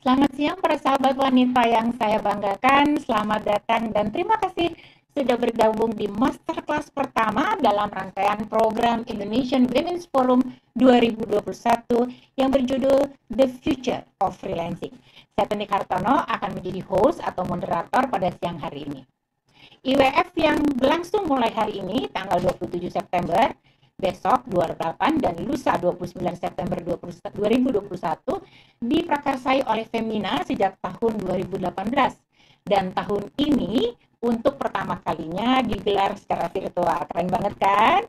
Selamat siang para sahabat wanita yang saya banggakan, selamat datang dan terima kasih sudah bergabung di Masterclass pertama dalam rangkaian program Indonesian Women's Forum 2021 yang berjudul The Future of Freelancing. Saya Tenik Hartono akan menjadi host atau moderator pada siang hari ini. IWF yang berlangsung mulai hari ini, tanggal 27 September, besok 28 dan lusa 29 September 2021 diprakarsai oleh Femina sejak tahun 2018 dan tahun ini untuk pertama kalinya digelar secara virtual. Keren banget kan?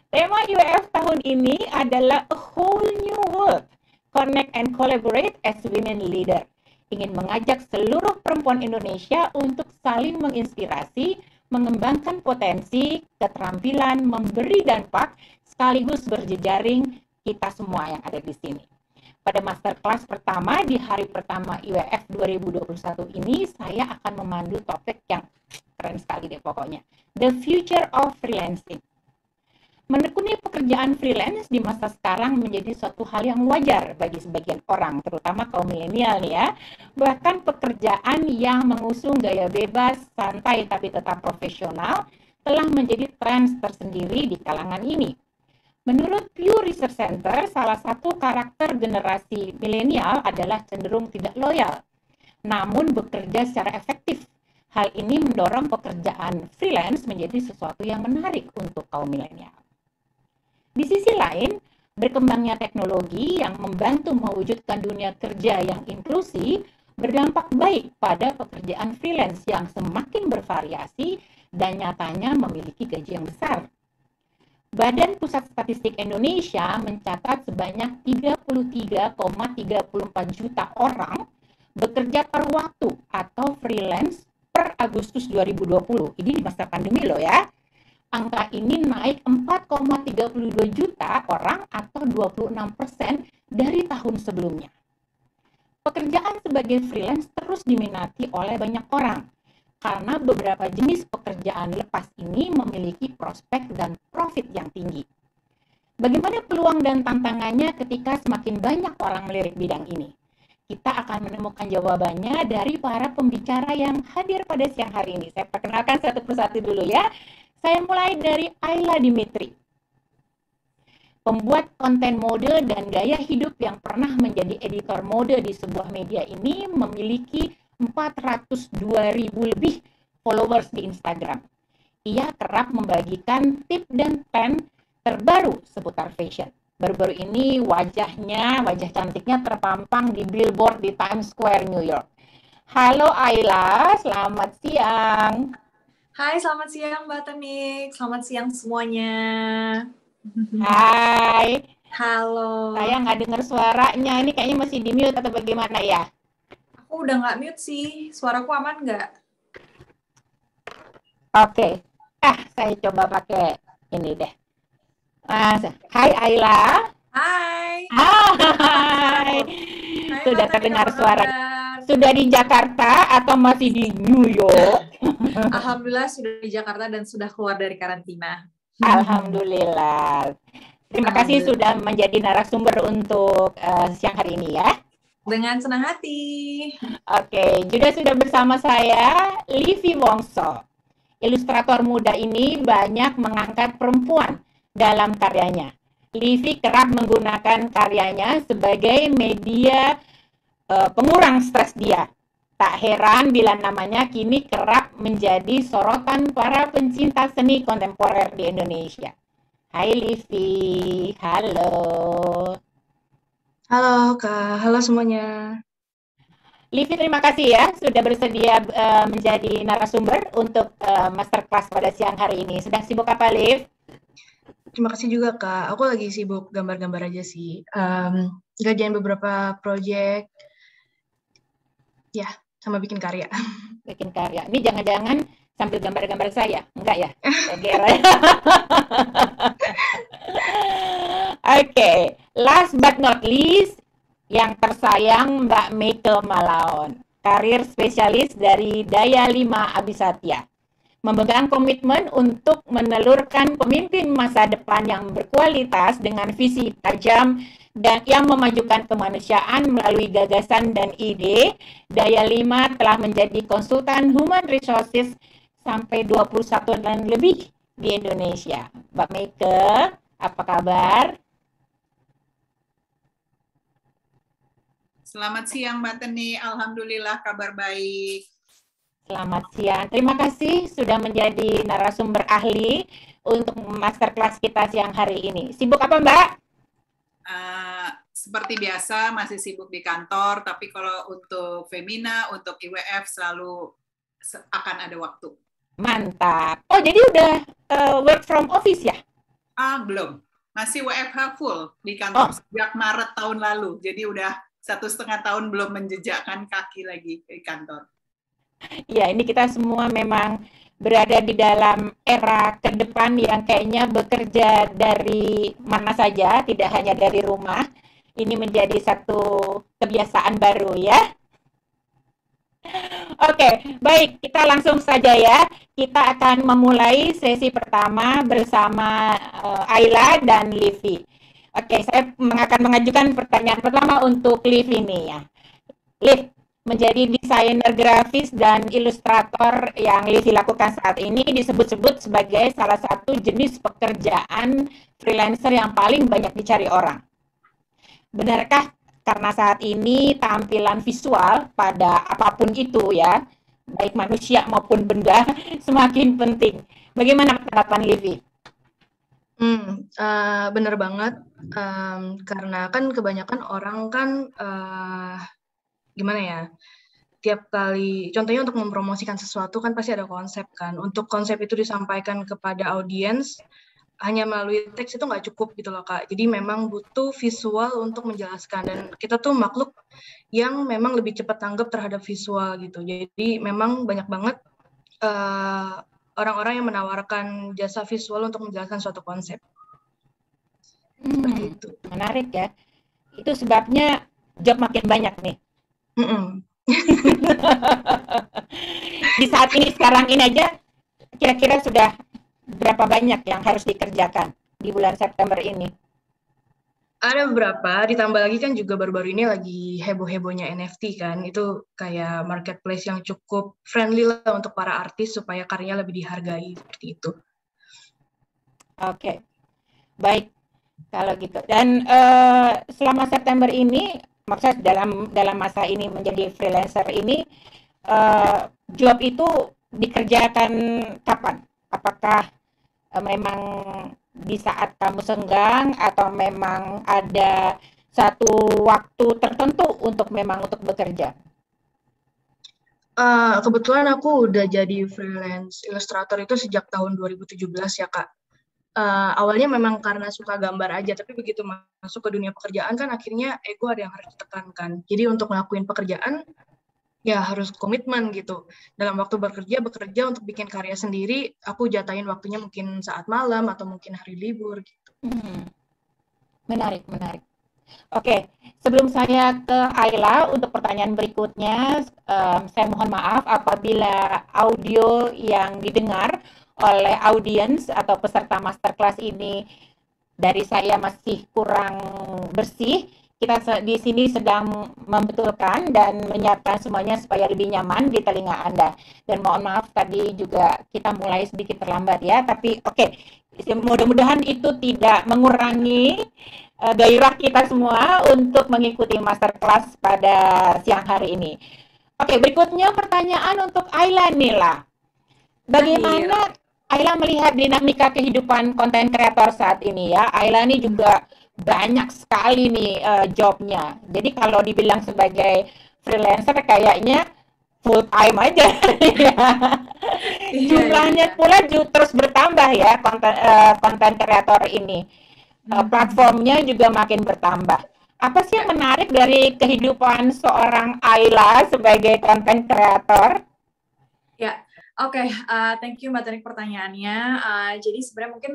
Tema IWF tahun ini adalah A Whole New World, Connect and Collaborate as Women Leader. Ingin mengajak seluruh perempuan Indonesia untuk saling menginspirasi, mengembangkan potensi, keterampilan, memberi dampak, sekaligus berjejaring kita semua yang ada di sini. Pada masterclass pertama di hari pertama IWF 2021 ini, saya akan memandu topik yang keren sekali deh pokoknya. The Future of Freelancing. Menekuni pekerjaan freelance di masa sekarang menjadi suatu hal yang wajar bagi sebagian orang, terutama kaum milenial ya. Bahkan pekerjaan yang mengusung gaya bebas, santai tapi tetap profesional telah menjadi tren tersendiri di kalangan ini. Menurut Pew Research Center, salah satu karakter generasi milenial adalah cenderung tidak loyal, namun bekerja secara efektif. Hal ini mendorong pekerjaan freelance menjadi sesuatu yang menarik untuk kaum milenial. Di sisi lain, berkembangnya teknologi yang membantu mewujudkan dunia kerja yang inklusif berdampak baik pada pekerjaan freelance yang semakin bervariasi dan nyatanya memiliki gaji yang besar. Badan Pusat Statistik Indonesia mencatat sebanyak 33,34 juta orang bekerja per waktu atau freelance per Agustus 2020. Ini di masa pandemi loh ya. Angka ini naik 4,32 juta orang atau 26% dari tahun sebelumnya. Pekerjaan sebagai freelance terus diminati oleh banyak orang karena beberapa jenis pekerjaan lepas ini memiliki prospek dan profit yang tinggi. Bagaimana peluang dan tantangannya ketika semakin banyak orang melirik bidang ini? Kita akan menemukan jawabannya dari para pembicara yang hadir pada siang hari ini. Saya perkenalkan satu persatu dulu ya. Saya mulai dari Ayla Dimitri. Pembuat konten mode dan gaya hidup yang pernah menjadi editor mode di sebuah media ini memiliki 402.000 lebih followers di Instagram. Ia kerap membagikan tips dan tren terbaru seputar fashion. Baru-baru ini wajah cantiknya terpampang di billboard di Times Square, New York. Halo Ayla, selamat siang. Hai, selamat siang Mbak Tenik. Selamat siang semuanya. Hai. Halo. Saya nggak dengar suaranya. Ini kayaknya masih di mute atau bagaimana ya? Aku udah nggak mute sih. Suaraku aman nggak? Oke. Saya coba pakai ini deh. Hai Ayla. Hai. Hai. Sudah terdengar suara. Sudah di Jakarta atau masih di New York? Alhamdulillah sudah di Jakarta dan sudah keluar dari karantina. Alhamdulillah. Terima kasih Alhamdulillah. sudah menjadi narasumber untuk siang hari ini ya. Dengan senang hati. Oke, juga sudah bersama saya Livi Wongso. Ilustrator muda ini banyak mengangkat perempuan dalam karyanya. Livi kerap menggunakan karyanya sebagai media pengurang stres dia. Tak heran bila namanya kini kerap menjadi sorotan para pencinta seni kontemporer di Indonesia. Hai Livi, halo. Halo Kak, halo semuanya. Livi, terima kasih ya sudah bersedia menjadi narasumber untuk masterclass pada siang hari ini. Sedang sibuk apa, Liv? Terima kasih juga Kak, aku lagi sibuk gambar-gambar aja sih. Gajian beberapa proyek, ya, sama bikin karya. Bikin karya. Ini jangan-jangan sambil gambar-gambar saya? Enggak ya? Oke, last but not least, yang tersayang Mbak Meike Malaon, karir spesialis dari Daya 5 Abisatya. Memegang komitmen untuk menelurkan pemimpin masa depan yang berkualitas dengan visi tajam dan yang memajukan kemanusiaan melalui gagasan dan ide, Daya 5 telah menjadi konsultan Human Resources sampai 21 dan lebih di Indonesia. Mbak Meike, apa kabar? Selamat siang Mbak Teni, Alhamdulillah kabar baik. Selamat siang. Terima kasih sudah menjadi narasumber ahli untuk masterclass kita siang hari ini. Sibuk apa Mbak? Seperti biasa masih sibuk di kantor, tapi kalau untuk Femina, untuk IWF selalu akan ada waktu. Mantap. Oh jadi udah work from office ya? Belum. Masih WFH full di kantor sejak Maret tahun lalu. Jadi udah 1,5 tahun belum menjejakkan kaki lagi di kantor. Ya, ini kita semua memang berada di dalam era ke depan yang kayaknya bekerja dari mana saja, tidak hanya dari rumah. Ini menjadi satu kebiasaan baru ya. Oke, baik, kita langsung saja ya. Kita akan memulai sesi pertama bersama Ayla dan Livi. Oke, saya akan mengajukan pertanyaan pertama untuk Liv ini ya. Liv, menjadi desainer grafis dan ilustrator yang Livi lakukan saat ini disebut-sebut sebagai salah satu jenis pekerjaan freelancer yang paling banyak dicari orang. Benarkah karena saat ini tampilan visual pada apapun itu ya, baik manusia maupun benda, semakin penting. Bagaimana tanggapan Livi? Bener banget, karena kan kebanyakan orang kan gimana ya, tiap kali contohnya untuk mempromosikan sesuatu kan pasti ada konsep kan, untuk konsep itu disampaikan kepada audiens hanya melalui teks itu nggak cukup gitu loh Kak, jadi memang butuh visual untuk menjelaskan, dan kita tuh makhluk yang memang lebih cepat tanggap terhadap visual gitu, jadi memang banyak banget orang-orang yang menawarkan jasa visual untuk menjelaskan suatu konsep. Seperti itu. Menarik ya, itu sebabnya job makin banyak nih. Di saat ini, sekarang ini aja, kira-kira sudah berapa banyak yang harus dikerjakan di bulan September ini? Ada beberapa, ditambah lagi kan juga baru-baru ini lagi heboh-hebohnya NFT kan, itu kayak marketplace yang cukup friendly lah untuk para artis supaya karyanya lebih dihargai, seperti itu. Oke, baik kalau gitu. Dan selama September ini, maksudnya dalam masa ini menjadi freelancer ini, job itu dikerjakan kapan? Apakah memang di saat kamu senggang atau memang ada satu waktu tertentu untuk bekerja? Kebetulan aku udah jadi freelance ilustrator itu sejak tahun 2017 ya Kak. Awalnya memang karena suka gambar aja, tapi begitu masuk ke dunia pekerjaan kan akhirnya ego ada yang harus ditekankan. Jadi untuk ngelakuin pekerjaan ya harus komitmen gitu. Dalam waktu bekerja untuk bikin karya sendiri, aku jatahin waktunya mungkin saat malam atau mungkin hari libur gitu. Menarik. Oke, sebelum saya ke Ayla untuk pertanyaan berikutnya, saya mohon maaf apabila audio yang didengar oleh audiens atau peserta masterclass ini dari saya masih kurang bersih. Kita di sini sedang membetulkan dan menyiapkan semuanya supaya lebih nyaman di telinga Anda. Dan mohon maaf tadi juga kita mulai sedikit terlambat ya, tapi oke. Mudah-mudahan itu tidak mengurangi gairah kita semua untuk mengikuti masterclass pada siang hari ini. Oke, berikutnya pertanyaan untuk Ayla Nila. Bagaimana Ayla melihat dinamika kehidupan konten kreator saat ini ya? Ayla ini juga banyak sekali nih jobnya. Jadi kalau dibilang sebagai freelancer kayaknya full time aja. Jumlahnya pula terus bertambah ya konten kreator ini. Platformnya juga makin bertambah. Apa sih yang menarik dari kehidupan seorang Ayla sebagai konten kreator? Ya, oke. Thank you Mbak Tanik pertanyaannya. Jadi sebenarnya mungkin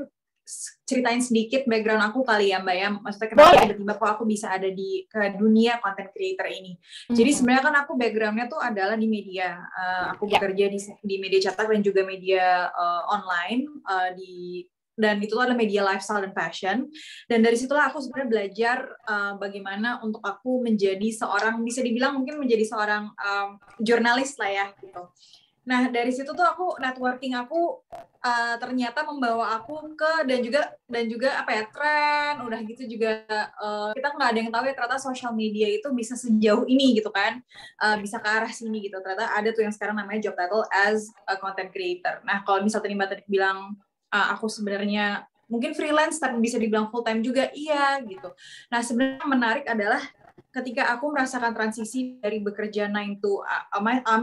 ceritain sedikit background aku kali ya Mbak ya. Maksudnya kenapa tiba-tiba kok aku bisa ada ke dunia content creator ini. Jadi sebenarnya kan aku backgroundnya tuh adalah di media. Aku bekerja di media cetak dan juga media online dan itu adalah media lifestyle dan fashion. Dan dari situlah aku sebenarnya belajar bagaimana untuk aku menjadi seorang, bisa dibilang mungkin menjadi seorang jurnalis lah ya gitu. Nah dari situ tuh aku networking aku ternyata membawa aku ke dan juga apa ya tren udah gitu juga kita nggak ada yang tahu ya ternyata social media itu bisa sejauh ini gitu kan, bisa ke arah sini gitu. Ternyata ada tuh yang sekarang namanya job title as a content creator. Nah kalau misalnya tadi Mbak tadi bilang aku sebenarnya mungkin freelance tapi bisa dibilang full time juga, iya gitu. Nah sebenarnya menarik adalah ketika aku merasakan transisi dari bekerja 9 to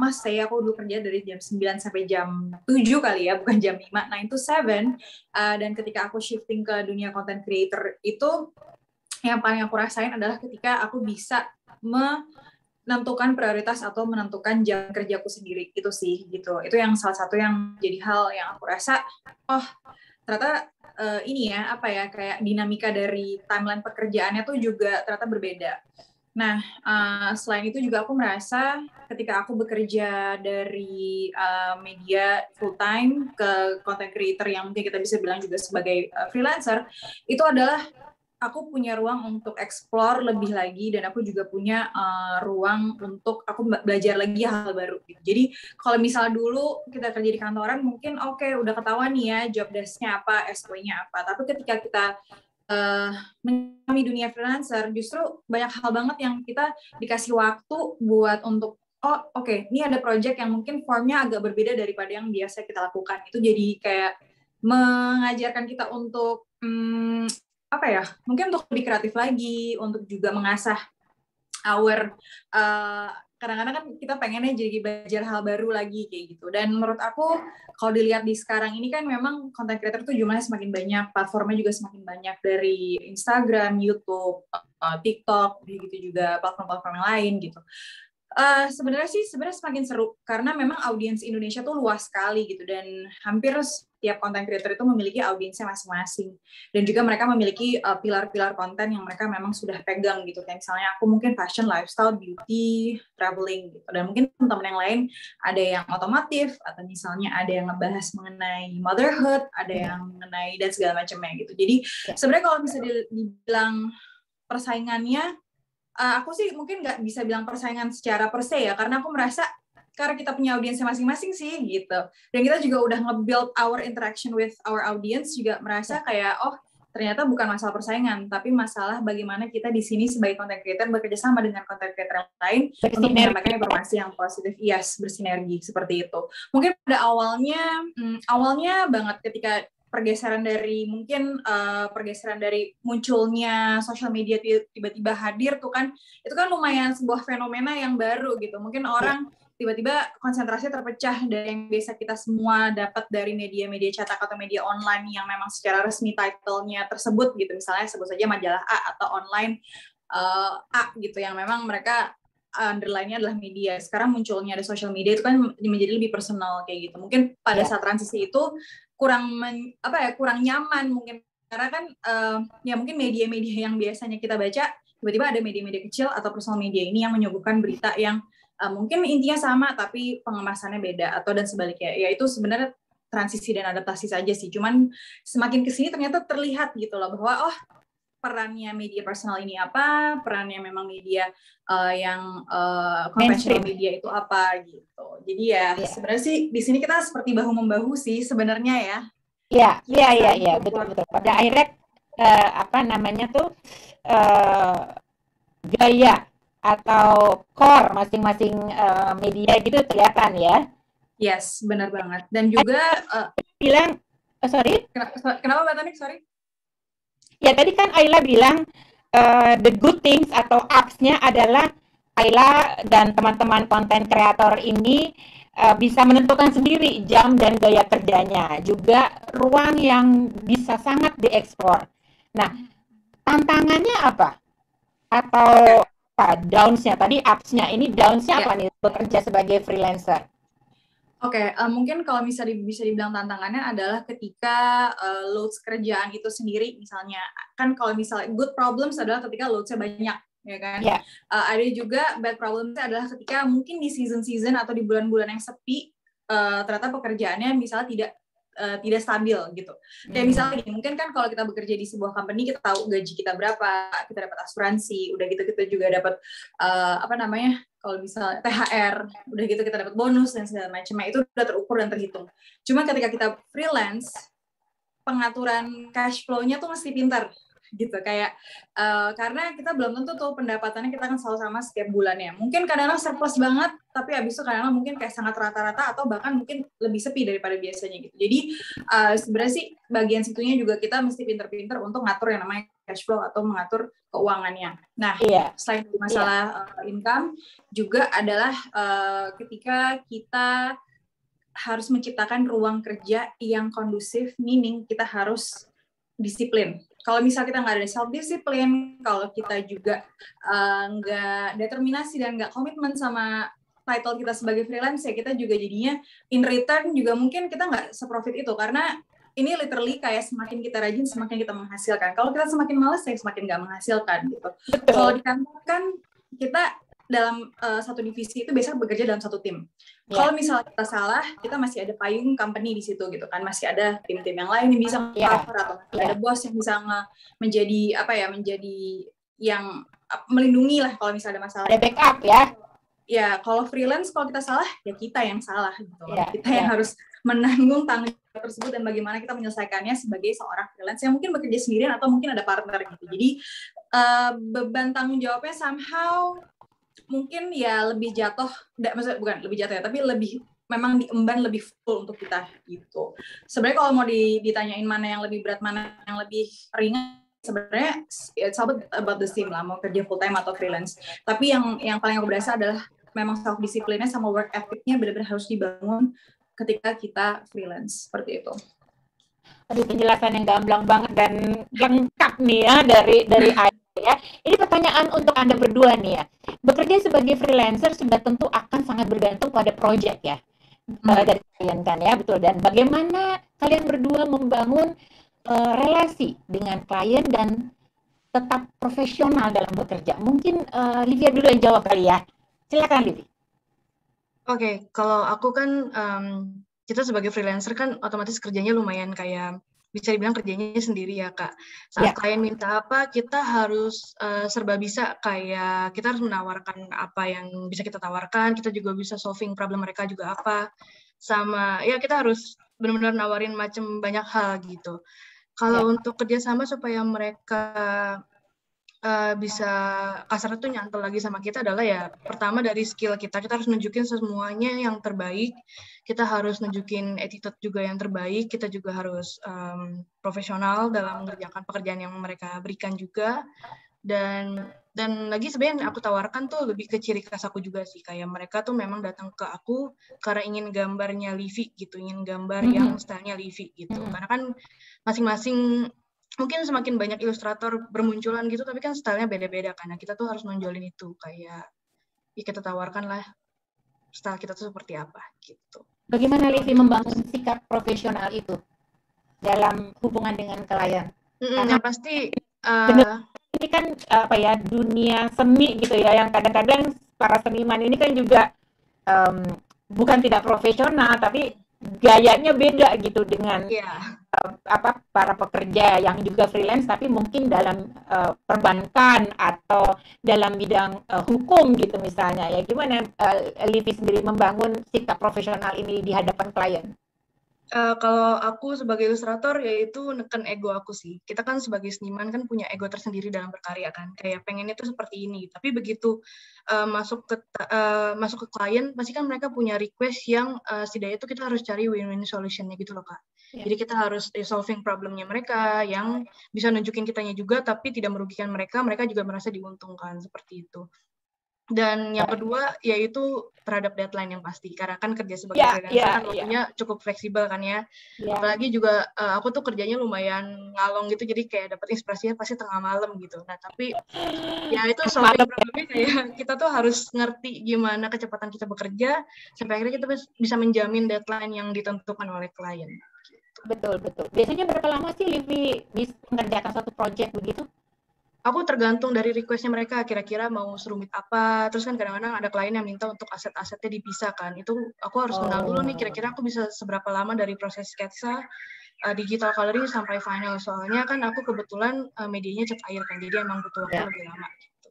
saya aku dulu kerja dari jam 9 sampai jam 7 kali ya, bukan jam 5, 9 to 7, dan ketika aku shifting ke dunia content creator itu yang paling aku rasain adalah ketika aku bisa menentukan prioritas atau menentukan jam kerjaku sendiri, itu sih gitu. Itu yang salah satu yang jadi hal yang aku rasa ternyata ini ya apa ya kayak dinamika dari timeline pekerjaannya tuh juga ternyata berbeda. Nah, selain itu juga aku merasa ketika aku bekerja dari media full time ke content creator yang mungkin kita bisa bilang juga sebagai freelancer, itu adalah aku punya ruang untuk explore lebih lagi dan aku juga punya ruang untuk aku belajar lagi hal baru. Jadi kalau misal dulu kita kerja di kantoran mungkin udah ketahuan nih ya job desk-nya apa, SOP-nya apa. Tapi ketika kita mengalami dunia freelancer, justru banyak hal banget yang kita dikasih waktu buat untuk ini ada project yang mungkin formnya agak berbeda daripada yang biasa kita lakukan. Itu jadi kayak mengajarkan kita untuk mungkin untuk lebih kreatif lagi, untuk juga mengasah kadang-kadang kan kita pengennya jadi belajar hal baru lagi kayak gitu. Dan menurut aku kalau dilihat di sekarang ini kan memang content creator tuh jumlahnya semakin banyak, platformnya juga semakin banyak dari Instagram, YouTube, TikTok, gitu juga platform-platform yang lain gitu. Sebenarnya semakin seru karena memang audiens Indonesia tuh luas sekali gitu dan hampir setiap content creator itu memiliki audiensnya masing-masing dan juga mereka memiliki pilar-pilar konten yang mereka memang sudah pegang gitu. Kayak misalnya aku mungkin fashion, lifestyle, beauty, traveling gitu dan mungkin teman-teman yang lain ada yang otomotif atau misalnya ada yang ngebahas mengenai motherhood, ada yang mengenai dan segala macamnya gitu. Jadi sebenarnya kalau bisa dibilang persaingannya aku sih mungkin nggak bisa bilang persaingan secara per se ya, karena aku merasa karena kita punya audiensnya masing-masing sih gitu. Dan kita juga udah nge-build our interaction with our audience juga merasa kayak ternyata bukan masalah persaingan, tapi masalah bagaimana kita di sini sebagai content creator bekerja sama dengan content creator yang lain untuk menyampaikan informasi yang positif. Yes, bersinergi seperti itu. Mungkin pada awalnya banget ketika pergeseran dari munculnya social media tiba-tiba hadir tuh kan, itu kan lumayan sebuah fenomena yang baru gitu. Mungkin orang tiba-tiba konsentrasi terpecah dari yang biasa kita semua dapat dari media-media cetak atau media online yang memang secara resmi title-nya tersebut gitu. Misalnya sebut saja majalah A atau online A gitu yang memang mereka underline-nya adalah media. Sekarang munculnya ada social media itu kan menjadi lebih personal kayak gitu. Mungkin pada saat transisi itu kurang nyaman mungkin karena kan mungkin media-media yang biasanya kita baca tiba-tiba ada media-media kecil atau personal media ini yang menyuguhkan berita yang mungkin intinya sama tapi pengemasannya beda atau dan sebaliknya. Ya itu sebenarnya transisi dan adaptasi saja sih. Cuman semakin kesini ternyata terlihat gitu loh bahwa perannya media personal ini apa, perannya memang media yang konvensional media itu apa gitu. Jadi ya sebenarnya sih di sini kita seperti bahu membahu sih sebenarnya ya. Iya, betul. Pada akhirnya apa namanya tuh gaya atau core masing-masing media gitu kelihatan ya. Yes, benar banget. Dan juga bilang, sorry? Kenapa Mbak Tanik? Sorry. Ya tadi kan Ayla bilang the good things atau ups-nya adalah Ayla dan teman-teman konten kreator ini bisa menentukan sendiri jam dan gaya kerjanya, juga ruang yang bisa sangat dieksplor. Nah, tantangannya apa? Atau downs-nya? Tadi ups-nya, ini downs-nya apa nih bekerja sebagai freelancer? Oke, mungkin kalau bisa dibilang tantangannya adalah ketika loads kerjaan itu sendiri, misalnya kan kalau misalnya good problems adalah ketika loads-nya banyak, ya kan? Ada juga bad problems adalah ketika mungkin di season-season atau di bulan-bulan yang sepi, ternyata pekerjaannya misalnya tidak stabil gitu. Kayak misalnya gini, mungkin kan kalau kita bekerja di sebuah company kita tahu gaji kita berapa, kita dapat asuransi, udah gitu kita juga dapat kalau misalnya THR, udah gitu kita dapat bonus dan segala macamnya, itu udah terukur dan terhitung. Cuma ketika kita freelance, pengaturan cash flow-nya tuh mesti pintar gitu, kayak karena kita belum tentu tuh pendapatannya kita kan selalu sama setiap bulannya. Mungkin kadang-kadang surplus banget, tapi habis itu kadang-kadang mungkin kayak sangat rata-rata atau bahkan mungkin lebih sepi daripada biasanya gitu. Jadi sebenarnya sih bagian situnya juga kita mesti pintar-pintar untuk ngatur yang namanya cash flow atau mengatur keuangannya. Nah, selain masalah income juga adalah ketika kita harus menciptakan ruang kerja yang kondusif, meaning kita harus disiplin. Kalau misal kita nggak ada self-discipline, kalau kita juga nggak determinasi dan nggak komitmen sama title kita sebagai freelance, ya kita juga jadinya in return juga mungkin kita nggak seprofit itu, karena ini literally kayak semakin kita rajin, semakin kita menghasilkan. Kalau kita semakin malas, ya semakin nggak menghasilkan gitu. Kalau di kantor kan kita dalam satu divisi itu biasanya bekerja dalam satu tim. Kalau misalnya kita salah, kita masih ada payung company di situ gitu kan, masih ada tim-tim yang lain yang bisa cover atau ada bos yang bisa menjadi yang melindungi lah kalau misalnya ada masalah. Ada backup ya. Ya, kalau freelance kalau kita salah, ya kita yang salah gitu. Kita yang harus menanggung tanggung jawab tersebut dan bagaimana kita menyelesaikannya sebagai seorang freelance yang mungkin bekerja sendirian atau mungkin ada partner gitu. Jadi beban tanggung jawabnya somehow mungkin ya lebih jatuh, maksudnya bukan lebih jatuh ya, tapi lebih memang diemban lebih full untuk kita gitu. Sebenarnya kalau mau ditanyain mana yang lebih berat, mana yang lebih ringan, sebenarnya it's about the same lah, mau kerja full time atau freelance. Tapi yang paling aku berasa adalah memang self discipline-nya sama work ethic-nya benar-benar harus dibangun ketika kita freelance, seperti itu. Aduh, penjelasan yang gamblang banget dan lengkap nih ya dari ya. Ini pertanyaan untuk Anda berdua nih ya. Bekerja sebagai freelancer sudah tentu akan sangat bergantung pada project ya. Dari kalian kan ya, betul. Dan bagaimana kalian berdua membangun relasi dengan klien dan tetap profesional dalam bekerja? Mungkin Livia dulu yang jawab kali ya. Silakan Livia. Oke, kalau aku kan kita sebagai freelancer kan otomatis kerjanya lumayan kayak bisa dibilang kerjanya sendiri ya Kak. Saat klien minta apa, kita harus serba bisa, kayak kita harus menawarkan apa yang bisa kita tawarkan, kita juga bisa solving problem mereka juga apa, sama ya kita harus benar-benar nawarin macam banyak hal gitu. Kalau untuk kerjasama supaya mereka bisa kasar tuh nyantol lagi sama kita adalah ya pertama dari skill kita harus nunjukin semuanya yang terbaik, kita harus nunjukin attitude juga yang terbaik, kita juga harus profesional dalam mengerjakan pekerjaan yang mereka berikan juga, dan lagi sebenarnya yang aku tawarkan tuh lebih ke ciri khas aku juga sih, kayak mereka tuh memang datang ke aku karena ingin gambarnya Livi gitu, ingin gambar yang stylenya Livi gitu, karena kan masing-masing mungkin semakin banyak ilustrator bermunculan gitu, tapi kan stylenya beda-beda, karena kita tuh harus nonjolin itu, kayak ya kita tawarkan lah style kita tuh seperti apa gitu. Bagaimana Livi membangun sikap profesional itu dalam hubungan dengan klien? Yang pasti ini kan apa ya, dunia seni gitu ya, yang kadang-kadang para seniman ini kan juga bukan tidak profesional, tapi gayanya beda gitu dengan Iya. para pekerja yang juga freelance tapi mungkin dalam perbankan atau dalam bidang hukum gitu misalnya ya. Gimana Livi sendiri membangun sikap profesional ini di hadapan klien? Kalau aku sebagai ilustrator yaitu neken ego aku sih. Kita kan sebagai seniman kan punya ego tersendiri dalam berkarya kan. Kayak pengennya tuh seperti ini. Tapi begitu masuk ke klien, pasti kan mereka punya request yang setidaknya itu kita harus cari win-win solution-nya gitu loh Kak. Yeah. Jadi kita harus solving problemnya mereka yang bisa nunjukin kitanya juga tapi tidak merugikan mereka. Mereka juga merasa diuntungkan seperti itu. Dan yang kedua yaitu terhadap deadline yang pasti, karena kan kerja sebagai freelancer kan waktunya cukup fleksibel kan ya. Apalagi juga aku tuh kerjanya lumayan ngalong gitu, jadi kayak dapat inspirasinya pasti tengah malam gitu. Nah tapi ya itu solving problemnya kayak kita tuh harus ngerti gimana kecepatan kita bekerja sampai akhirnya kita bisa menjamin deadline yang ditentukan oleh klien. Betul. Biasanya berapa lama sih Livi bisa mengerjakan satu project begitu? Aku tergantung dari request-nya mereka, kira-kira mau serumit apa. Terus kan kadang-kadang ada klien yang minta untuk aset-asetnya dipisahkan. Itu aku harus kenal dulu nih, kira-kira aku bisa seberapa lama dari proses sketsa, digital coloring sampai final. Soalnya kan aku kebetulan medianya cat air kan, jadi emang butuh waktu lebih lama. Gitu.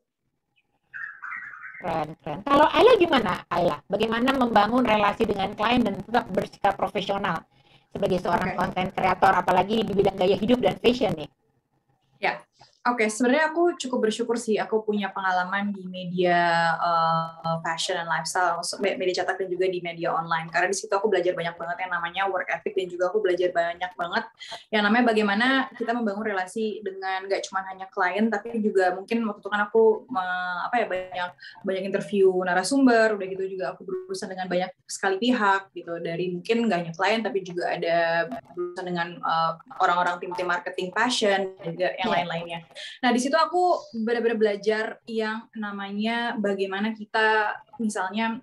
Keren. Kalau Ayla gimana, Ayla? Bagaimana membangun relasi dengan klien dan tetap bersikap profesional sebagai seorang konten kreator, apalagi di bidang gaya hidup dan fashion nih? Ya. Oke, sebenarnya aku cukup bersyukur sih aku punya pengalaman di media fashion and lifestyle, media cetak dan juga di media online. Karena di situ aku belajar banyak banget yang namanya work ethic dan juga aku belajar banyak banget yang namanya bagaimana kita membangun relasi dengan gak cuma hanya klien tapi juga mungkin waktu itu kan aku banyak interview narasumber, udah gitu juga aku berurusan dengan banyak sekali pihak gitu, dari mungkin gak hanya klien tapi juga ada berurusan dengan orang-orang tim-tim marketing fashion dan juga yang lain-lainnya. Nah, di situ aku benar-benar belajar yang namanya bagaimana kita, misalnya,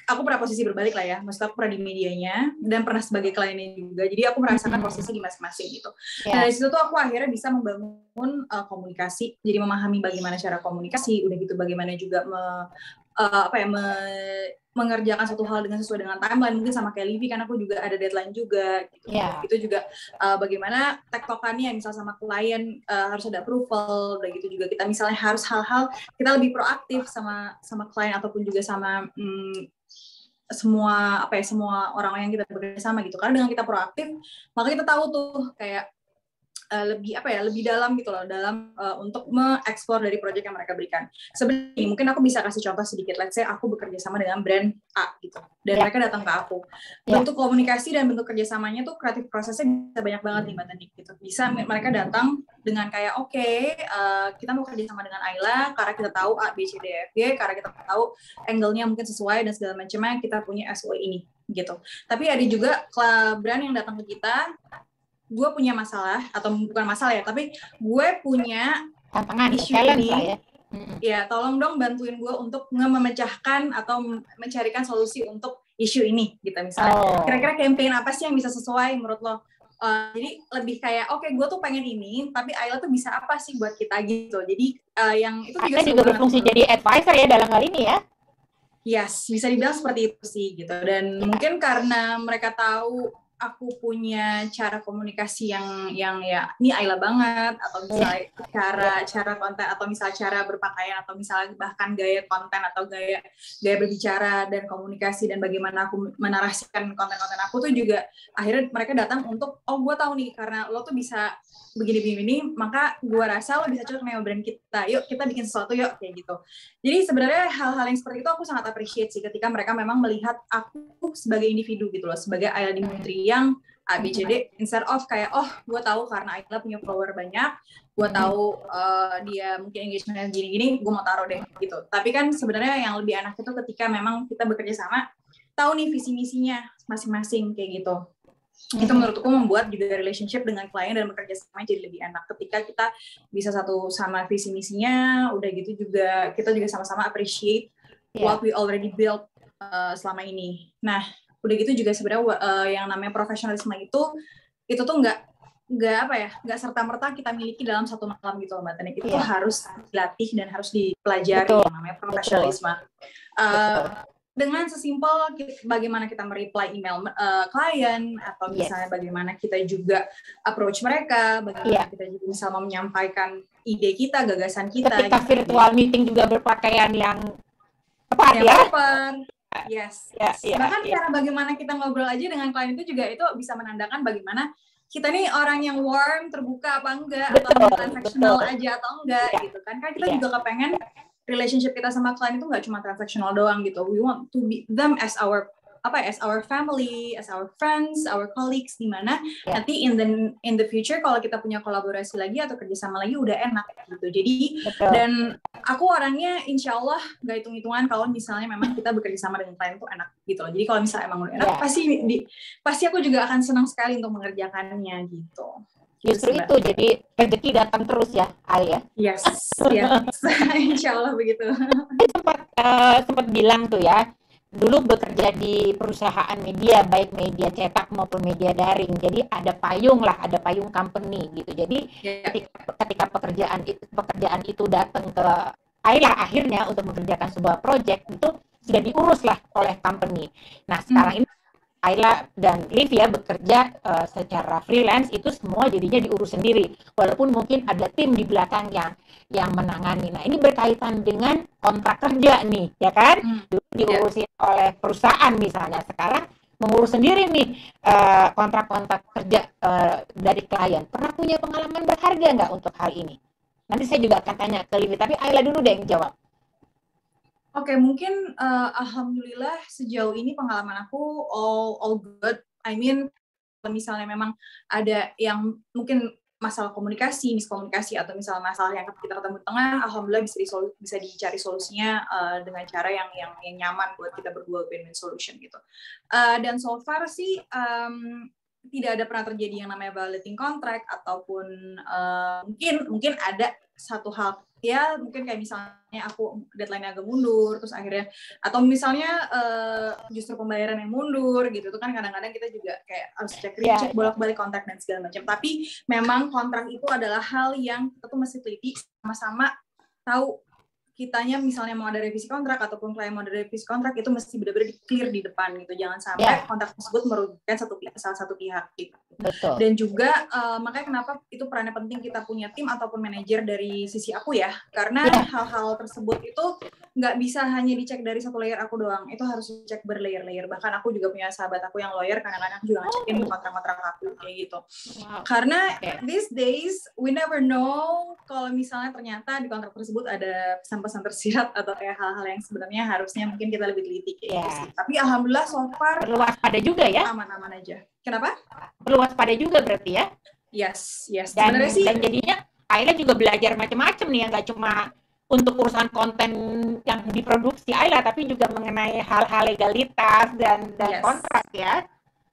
aku pernah posisi berbalik lah ya, maksudnya aku pernah di medianya, dan pernah sebagai kliennya juga, jadi aku merasakan posisi di masing-masing gitu. Nah, dari situ tuh aku akhirnya bisa membangun komunikasi, jadi memahami bagaimana cara komunikasi, udah gitu bagaimana juga mengerjakan satu hal sesuai dengan timeline, mungkin sama kayak Livi kan aku juga ada deadline juga gitu. Itu juga bagaimana tektokannya misal sama klien harus ada approval, udah gitu juga kita misalnya harus hal-hal kita lebih proaktif sama klien ataupun juga sama semua orang yang kita bekerja sama gitu. Karena dengan kita proaktif maka kita tahu tuh kayak lebih dalam gitu loh dalam untuk mengeksplor dari proyek yang mereka berikan. Sebenarnya mungkin aku bisa kasih contoh sedikit. Let's say aku bekerja sama dengan brand A gitu, dan mereka datang ke aku. Bentuk komunikasi dan bentuk kerjasamanya tuh kreatif prosesnya bisa banyak banget nih Mbak Tanik gitu. Bisa mereka datang dengan kayak kita mau kerja sama dengan Ayla karena kita tahu A, B, C, D, F, G, karena kita tahu angle-nya mungkin sesuai dan segala macamnya, kita punya SOE ini gitu. Tapi ada juga brand yang datang ke kita, gue punya masalah, atau bukan masalah ya, tapi gue punya tantangan isu ini, ya tolong dong bantuin gue untuk memecahkan atau mencarikan solusi untuk isu ini, gitu misalnya. Kira-kira campaign apa sih yang bisa sesuai menurut lo? Jadi lebih kayak, gue tuh pengen ini, tapi Ayla tuh bisa apa sih buat kita gitu. Jadi yang itu juga berfungsi jadi advisor ya dalam hal ini ya? Yes, bisa dibilang seperti itu sih gitu. Dan mungkin karena mereka tahu aku punya cara komunikasi yang ya ini Ayla banget, atau misalnya cara konten, atau misalnya cara berpakaian, atau misalnya bahkan gaya konten atau gaya berbicara dan komunikasi dan bagaimana aku menarasikan konten-konten aku tuh juga akhirnya mereka datang untuk gue tahu nih karena lo tuh bisa begini, maka gue rasa lo bisa cocok sama brand kita, yuk kita bikin sesuatu yuk, kayak gitu. Jadi sebenarnya hal-hal yang seperti itu aku sangat appreciate sih ketika mereka memang melihat aku sebagai individu gitu loh, sebagai Ayla Dimitri yang ABCD, instead of kayak gue tahu karena Ayla punya follower banyak, gue tahu dia mungkin engagementnya gini-gini, gue mau taruh deh gitu. Tapi kan sebenarnya yang lebih enak itu ketika memang kita bekerja sama, tahu nih visi misinya masing-masing kayak gitu. Itu menurutku membuat juga relationship dengan klien dan bekerja sama jadi lebih enak ketika kita bisa satu sama visi misinya, udah gitu juga kita juga sama-sama appreciate what we already built selama ini. Nah, udah gitu juga sebenarnya yang namanya profesionalisme itu tuh nggak serta-merta kita miliki dalam satu malam gitu loh Mbak Tanik. Itu harus dilatih dan harus dipelajari yang namanya profesionalisme. dengan sesimpel bagaimana kita mereply email klien, atau misalnya bagaimana kita juga approach mereka, bagaimana kita juga bisa menyampaikan ide kita, gagasan kita. Ketika virtual meeting juga berpakaian yang tepat ya. Yes. Bahkan cara bagaimana kita ngobrol aja dengan klien itu juga itu bisa menandakan bagaimana kita nih orang yang warm, terbuka apa enggak, atau transactional aja atau enggak gitu kan. Kan kita juga kepengen relationship kita sama klien itu nggak cuma transactional doang gitu. We want to be them as our family, as our friends, our colleagues, di mana nanti in the future kalau kita punya kolaborasi lagi atau kerjasama lagi udah enak gitu. Jadi dan aku orangnya insya Allah nggak hitung-hitungan kalau misalnya memang kita bekerja sama dengan klien itu enak gitu loh. Jadi kalau misalnya emang udah enak pasti aku juga akan senang sekali untuk mengerjakannya gitu. Justru itu, jadi rezeki datang terus ya, Ai ya? Yes. Insya Allah begitu. Sempat bilang tuh ya, dulu bekerja di perusahaan media, baik media cetak maupun media daring. Jadi ada payung company gitu. Jadi ketika pekerjaan itu datang ke Ayla akhirnya untuk mengerjakan sebuah project, itu sudah diurus lah oleh company. Nah sekarang ini Ayla dan Liv ya bekerja secara freelance, itu semua jadinya diurus sendiri, walaupun mungkin ada tim di belakang yang menangani. Nah ini berkaitan dengan kontrak kerja nih, ya kan? Dulu diurusin oleh perusahaan misalnya, sekarang mengurus sendiri nih kontrak-kontrak kerja dari klien. Pernah punya pengalaman berharga nggak untuk hal ini? Nanti saya juga akan tanya ke Liv, tapi Ayla dulu deh yang jawab. Oke, mungkin alhamdulillah sejauh ini pengalaman aku all good. I mean, misalnya memang ada yang mungkin masalah komunikasi, miskomunikasi, atau misalnya masalah yang kita ketemu di tengah, alhamdulillah bisa dicari solusinya dengan cara yang nyaman buat kita berdua, win-win solution gitu. Dan so far sih tidak ada pernah terjadi yang namanya violating contract, ataupun mungkin ada satu hal ya, mungkin kayak misalnya aku deadline-nya agak mundur, terus akhirnya, atau misalnya justru pembayaran yang mundur gitu, itu kan kadang-kadang kita juga kayak harus cek bolak-balik kontrak dan segala macam. Tapi memang kontrak itu adalah hal yang kita tuh mesti teliti, sama-sama tahu kitanya misalnya mau ada revisi kontrak ataupun klien mau ada revisi kontrak, itu mesti benar-benar clear di depan gitu, jangan sampai kontrak tersebut merugikan salah satu pihak gitu. Betul. Dan juga makanya kenapa itu perannya penting kita punya tim ataupun manajer dari sisi aku ya, karena hal-hal tersebut itu nggak bisa hanya dicek dari satu layer aku doang, itu harus dicek berlayer-layer. Bahkan aku juga punya sahabat aku yang lawyer, kadang-kadang juga ngecekin kontrak-kontrak aku kayak gitu. Karena these days we never know kalau misalnya ternyata di kontrak tersebut ada pesan-pesan tersirat atau kayak hal-hal yang sebenarnya harusnya mungkin kita lebih teliti kayak gitu sih. Tapi alhamdulillah so far perlu waspada juga ya. Aman-aman aja. Kenapa? Perlu waspada juga berarti ya. Yes. Dan jadinya Ayla juga belajar macam-macam nih, nggak cuma untuk urusan konten yang diproduksi Ayla, tapi juga mengenai hal-hal legalitas dan kontrak ya.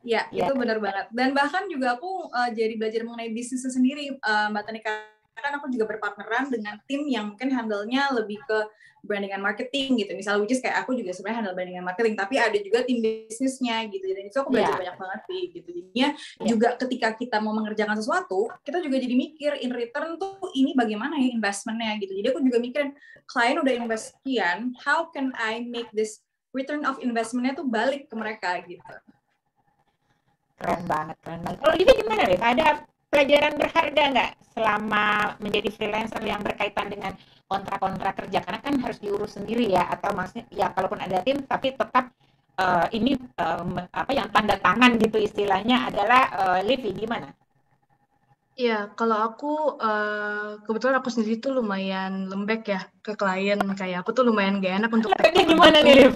Ya, itu benar banget. Dan bahkan juga aku jadi belajar mengenai bisnis sendiri, Mbak Tanika. Kan aku juga berpartneran dengan tim yang mungkin handle-nya lebih ke branding and marketing gitu. Misalnya which is kayak aku juga sebenarnya handle branding and marketing, tapi ada juga tim bisnisnya gitu. Dan itu aku belajar banyak banget sih gitu. Jadinya juga ketika kita mau mengerjakan sesuatu, kita juga jadi mikir in return tuh ini bagaimana ya investment-nya gitu. Jadi aku juga mikirin klien udah invest sekian, how can I make this return of investment-nya tuh balik ke mereka gitu. Keren banget. Kalau ini gimana deh? Ada pelajaran berharga nggak selama menjadi freelancer yang berkaitan dengan kontrak-kontrak kerja? Karena kan harus diurus sendiri ya, atau maksudnya ya kalaupun ada tim tapi tetap ini yang tanda tangan gitu istilahnya adalah Livi, gimana? Iya, kalau aku kebetulan aku sendiri tuh lumayan lembek ya ke klien, kayak aku tuh lumayan gak enak untuk gimana nih, Liv?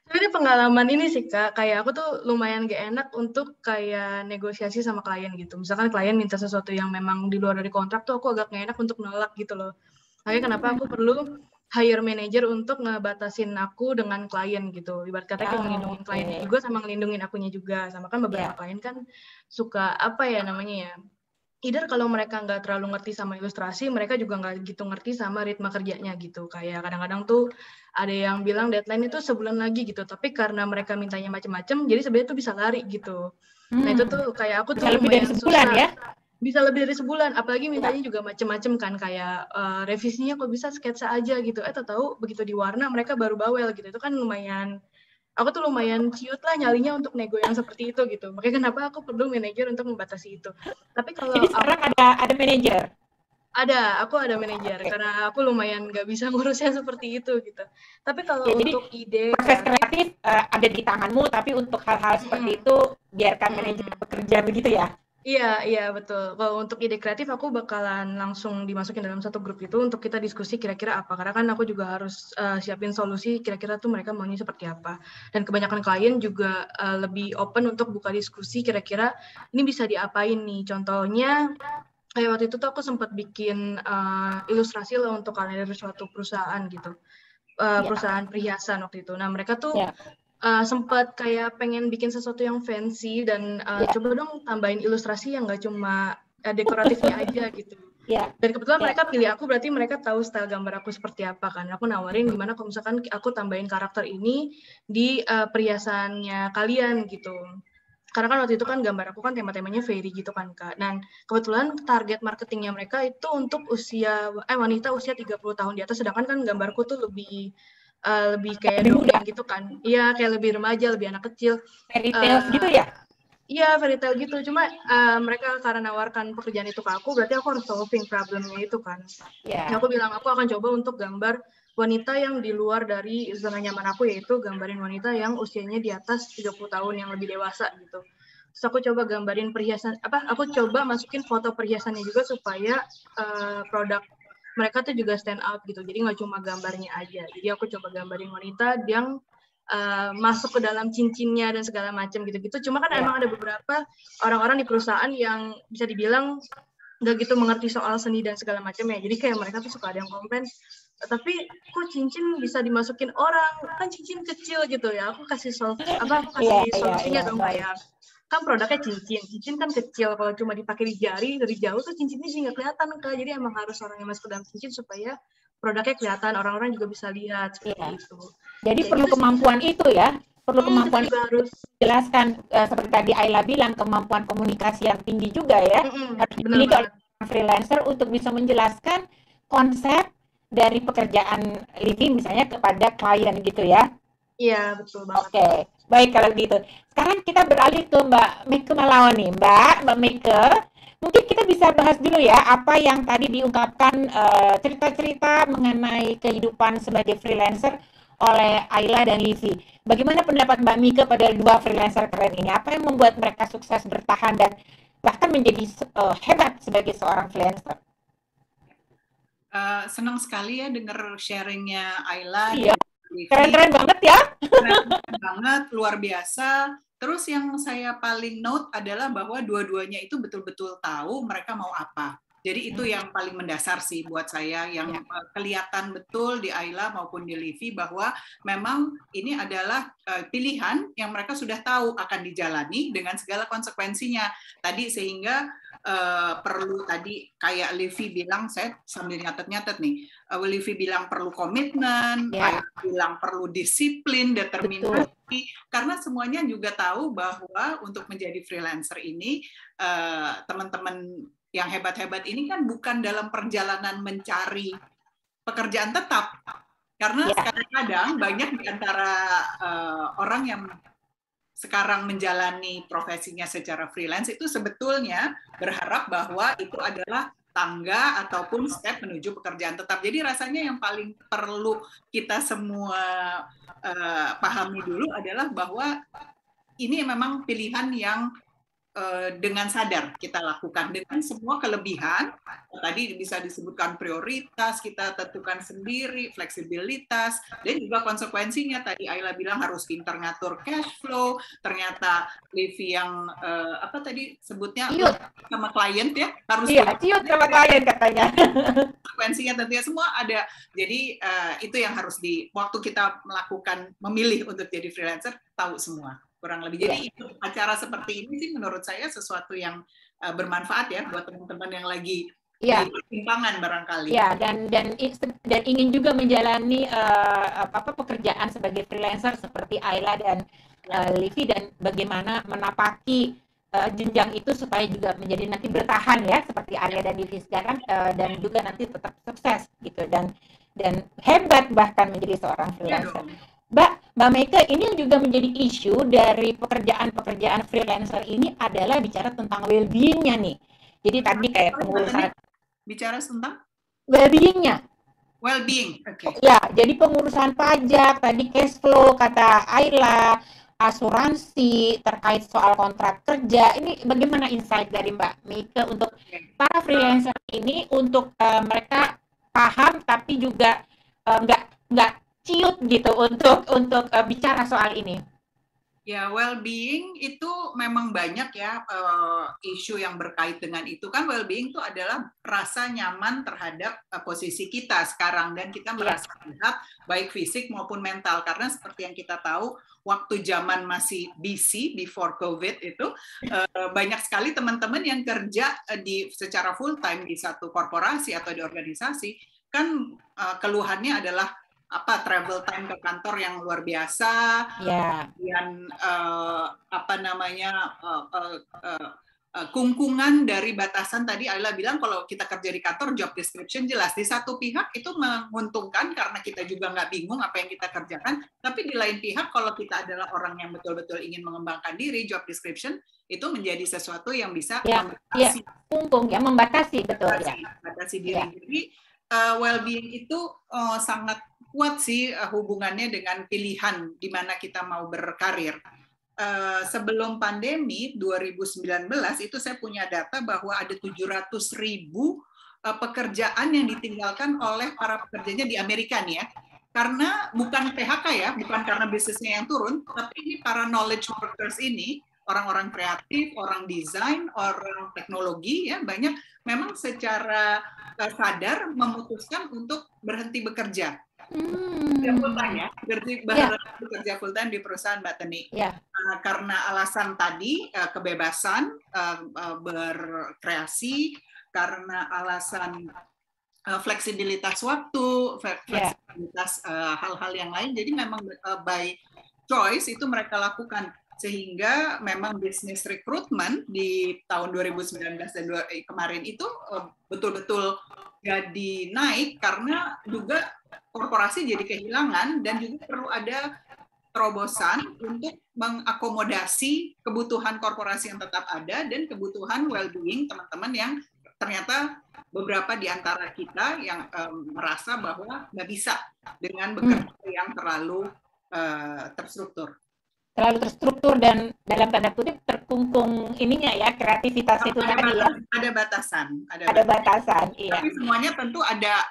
Sebenarnya pengalaman ini sih Kak, kayak aku tuh lumayan gak enak untuk kayak negosiasi sama klien gitu. Misalkan klien minta sesuatu yang memang di luar dari kontrak tuh aku agak gak enak untuk nolak gitu loh. Makanya kenapa aku perlu hire manager untuk ngebatasin aku dengan klien gitu. Ibarat kata kayak ngelindungin kliennya juga sama ngelindungin akunya juga. Sama kan beberapa klien kan suka apa ya namanya ya, either kalau mereka nggak terlalu ngerti sama ilustrasi, mereka juga nggak gitu ngerti sama ritme kerjanya gitu. Kayak kadang-kadang tuh ada yang bilang deadline itu sebulan lagi gitu, tapi karena mereka mintanya macam-macam, jadi sebenarnya tuh bisa lari gitu. Nah itu tuh kayak aku tuh lebih dari sebulan susah. Ya? bisa lebih dari sebulan, apalagi mintanya juga macem-macem kan, kayak revisinya kok bisa sketsa aja gitu, tahu begitu diwarna mereka baru bawel gitu. Itu kan lumayan, aku tuh lumayan ciut lah nyalinya untuk nego yang seperti itu gitu. Makanya kenapa aku perlu manajer untuk membatasi itu. Tapi kalau Jadi sekarang ada manajer. aku ada manajer karena aku lumayan nggak bisa ngurusnya seperti itu gitu. Tapi kalau Ya, jadi untuk ide proses kreatif ada di tanganmu, tapi untuk hal-hal seperti itu biarkan manajer bekerja begitu ya. Iya betul. Kalau untuk ide kreatif aku bakalan langsung dimasukin dalam satu grup itu untuk kita diskusi kira-kira apa. Karena kan aku juga harus siapin solusi kira-kira tuh mereka maunya seperti apa. Dan kebanyakan klien juga lebih open untuk buka diskusi kira-kira ini bisa diapain nih. Contohnya kayak waktu itu tuh aku sempat bikin ilustrasi lah untuk kalender suatu perusahaan gitu. Perusahaan perhiasan waktu itu. Nah mereka tuh sempat kayak pengen bikin sesuatu yang fancy dan coba dong tambahin ilustrasi yang nggak cuma dekoratifnya aja gitu. Dan kebetulan mereka pilih aku, berarti mereka tahu style gambar aku seperti apa kan. Aku nawarin gimana kalau misalkan aku tambahin karakter ini di perhiasannya kalian gitu. Karena kan waktu itu kan gambar aku kan tema-temanya fairy gitu kan Kak. Dan kebetulan target marketingnya mereka itu untuk wanita usia 30 tahun di atas, sedangkan kan gambarku tuh lebih kayak dongeng gitu kan. Iya, kayak lebih remaja, lebih anak kecil. Fairy tales gitu ya? Iya, fairy tale gitu. Cuma mereka karena nawarkan pekerjaan itu ke aku, berarti aku harus solving problemnya itu kan. Nah, aku bilang aku akan coba untuk gambar wanita yang di luar dari zona nyaman aku, yaitu gambarin wanita yang usianya di atas 30 tahun yang lebih dewasa gitu. Terus aku coba gambarin perhiasan, aku coba masukin foto perhiasannya juga supaya produk mereka tuh juga stand out gitu. Jadi nggak cuma gambarnya aja. Jadi aku coba gambarin wanita yang masuk ke dalam cincinnya dan segala macam gitu-gitu. Cuma kan emang ada beberapa orang-orang di perusahaan yang bisa dibilang nggak gitu mengerti soal seni dan segala macam ya. Jadi kayak mereka tuh suka ada yang komplain, tapi kok cincin bisa dimasukin orang? Kan cincin kecil gitu ya. Aku kasih solusinya dong kayak, kan produknya cincin kan kecil, kalau cuma dipakai di jari dari jauh tuh cincinnya sih nggak kelihatan Kak. Jadi emang harus orang yang masuk ke dalam cincin supaya produknya kelihatan, orang-orang juga bisa lihat seperti itu. Jadi perlu kemampuan itu ya, perlu kemampuan harus jelaskan seperti tadi Ayla bilang, kemampuan komunikasi yang tinggi juga ya. Harus dimiliki oleh freelancer untuk bisa menjelaskan konsep dari pekerjaan living misalnya kepada klien gitu ya. Iya, betul banget. Oke, baik kalau gitu. Sekarang kita beralih ke Mbak Mike Malawan nih. Mbak Mike, mungkin kita bisa bahas dulu ya apa yang tadi diungkapkan cerita-cerita mengenai kehidupan sebagai freelancer oleh Ayla dan Livi. Bagaimana pendapat Mbak Mike pada dua freelancer keren ini? Apa yang membuat mereka sukses bertahan dan bahkan menjadi hebat sebagai seorang freelancer? Senang sekali ya dengar sharingnya Ayla. Iya. Keren-keren banget ya. Keren banget, luar biasa. Terus yang saya paling note adalah bahwa dua-duanya itu betul-betul tahu mereka mau apa. Jadi itu yang paling mendasar sih buat saya, yang kelihatan betul di Ayla maupun di Livi bahwa memang ini adalah pilihan yang mereka sudah tahu akan dijalani dengan segala konsekuensinya. Tadi sehingga perlu tadi kayak Livi bilang, saya sambil nyatet-nyatet nih, Livi bilang perlu komitmen, Ayla bilang perlu disiplin, determinasi, karena semuanya juga tahu bahwa untuk menjadi freelancer ini teman-teman yang hebat-hebat ini kan bukan dalam perjalanan mencari pekerjaan tetap, karena kadang-kadang banyak di antara orang yang sekarang menjalani profesinya secara freelance itu sebetulnya berharap bahwa itu adalah tangga ataupun step menuju pekerjaan tetap. Jadi rasanya yang paling perlu kita semua pahami dulu adalah bahwa ini memang pilihan yang dengan sadar kita lakukan dengan semua kelebihan. Tadi bisa disebutkan prioritas, kita tentukan sendiri, fleksibilitas, dan juga konsekuensinya. Tadi Ayla bilang harus pintar ngatur cash flow, ternyata Livi yang apa tadi sebutnya sama klien ya, harus ciut sama klien katanya. Konsekuensinya tentunya semua ada. Jadi itu yang harus waktu kita melakukan memilih untuk jadi freelancer, tahu semua kurang lebih. Jadi acara seperti ini sih menurut saya sesuatu yang bermanfaat ya buat teman-teman yang lagi di persimpangan barangkali. Ya, dan ingin juga menjalani pekerjaan sebagai freelancer seperti Ayla dan Livi, dan bagaimana menapaki jenjang itu supaya juga menjadi nanti bertahan ya seperti Arya dan Divi sekarang, dan juga nanti tetap sukses gitu dan hebat bahkan menjadi seorang freelancer. Mbak Meike, ini yang juga menjadi isu dari pekerjaan freelancer ini adalah bicara tentang well-being-nya nih. Jadi tadi kayak pengurusan bicara tentang well-being-nya. Well-being, oke. Ya, jadi pengurusan pajak, tadi cash flow kata Ayla, asuransi terkait soal kontrak kerja. Ini bagaimana insight dari Mbak Meike untuk para freelancer ini untuk mereka paham tapi juga nggak ciut gitu untuk bicara soal ini. Ya, well-being itu memang banyak ya isu yang berkait dengan itu kan. Well-being itu adalah rasa nyaman terhadap posisi kita sekarang dan kita merasa sehat baik fisik maupun mental, karena seperti yang kita tahu waktu zaman masih BC before COVID itu banyak sekali teman-teman yang kerja secara full time di satu korporasi atau di organisasi kan keluhannya adalah travel time ke kantor yang luar biasa, kemudian kungkungan dari batasan. Tadi Ayla bilang kalau kita kerja di kantor job description jelas, di satu pihak itu menguntungkan karena kita juga nggak bingung apa yang kita kerjakan, tapi di lain pihak kalau kita adalah orang yang betul-betul ingin mengembangkan diri, job description itu menjadi sesuatu yang bisa membatasi betul membatasi diri. Jadi well-being itu sangat kuat sih hubungannya dengan pilihan di mana kita mau berkarir. Sebelum pandemi 2019 itu saya punya data bahwa ada 700.000 pekerjaan yang ditinggalkan oleh para pekerjanya di Amerika nih ya. Karena bukan PHK ya, bukan karena bisnisnya yang turun, tapi ini para knowledge workers ini, orang-orang kreatif, orang desain, orang teknologi ya, banyak memang secara sadar memutuskan untuk berhenti bekerja. Full time ya, bekerja full time di perusahaan Mbak Teni. Karena alasan tadi kebebasan berkreasi, karena alasan fleksibilitas waktu, fleksibilitas hal-hal yang lain. Jadi memang by choice itu mereka lakukan, sehingga memang bisnis rekrutmen di tahun 2019 dan kemarin itu betul-betul jadi naik karena juga korporasi jadi kehilangan dan juga perlu ada terobosan untuk mengakomodasi kebutuhan korporasi yang tetap ada dan kebutuhan well-being teman-teman yang ternyata beberapa di antara kita yang merasa bahwa nggak bisa dengan bekerja yang terlalu terstruktur. Terlalu terstruktur dan dalam tanda kutip terkungkung ininya ya, kreativitas itu tadi ya. Ada batasan. Ada batasan, iya. Tapi semuanya tentu ada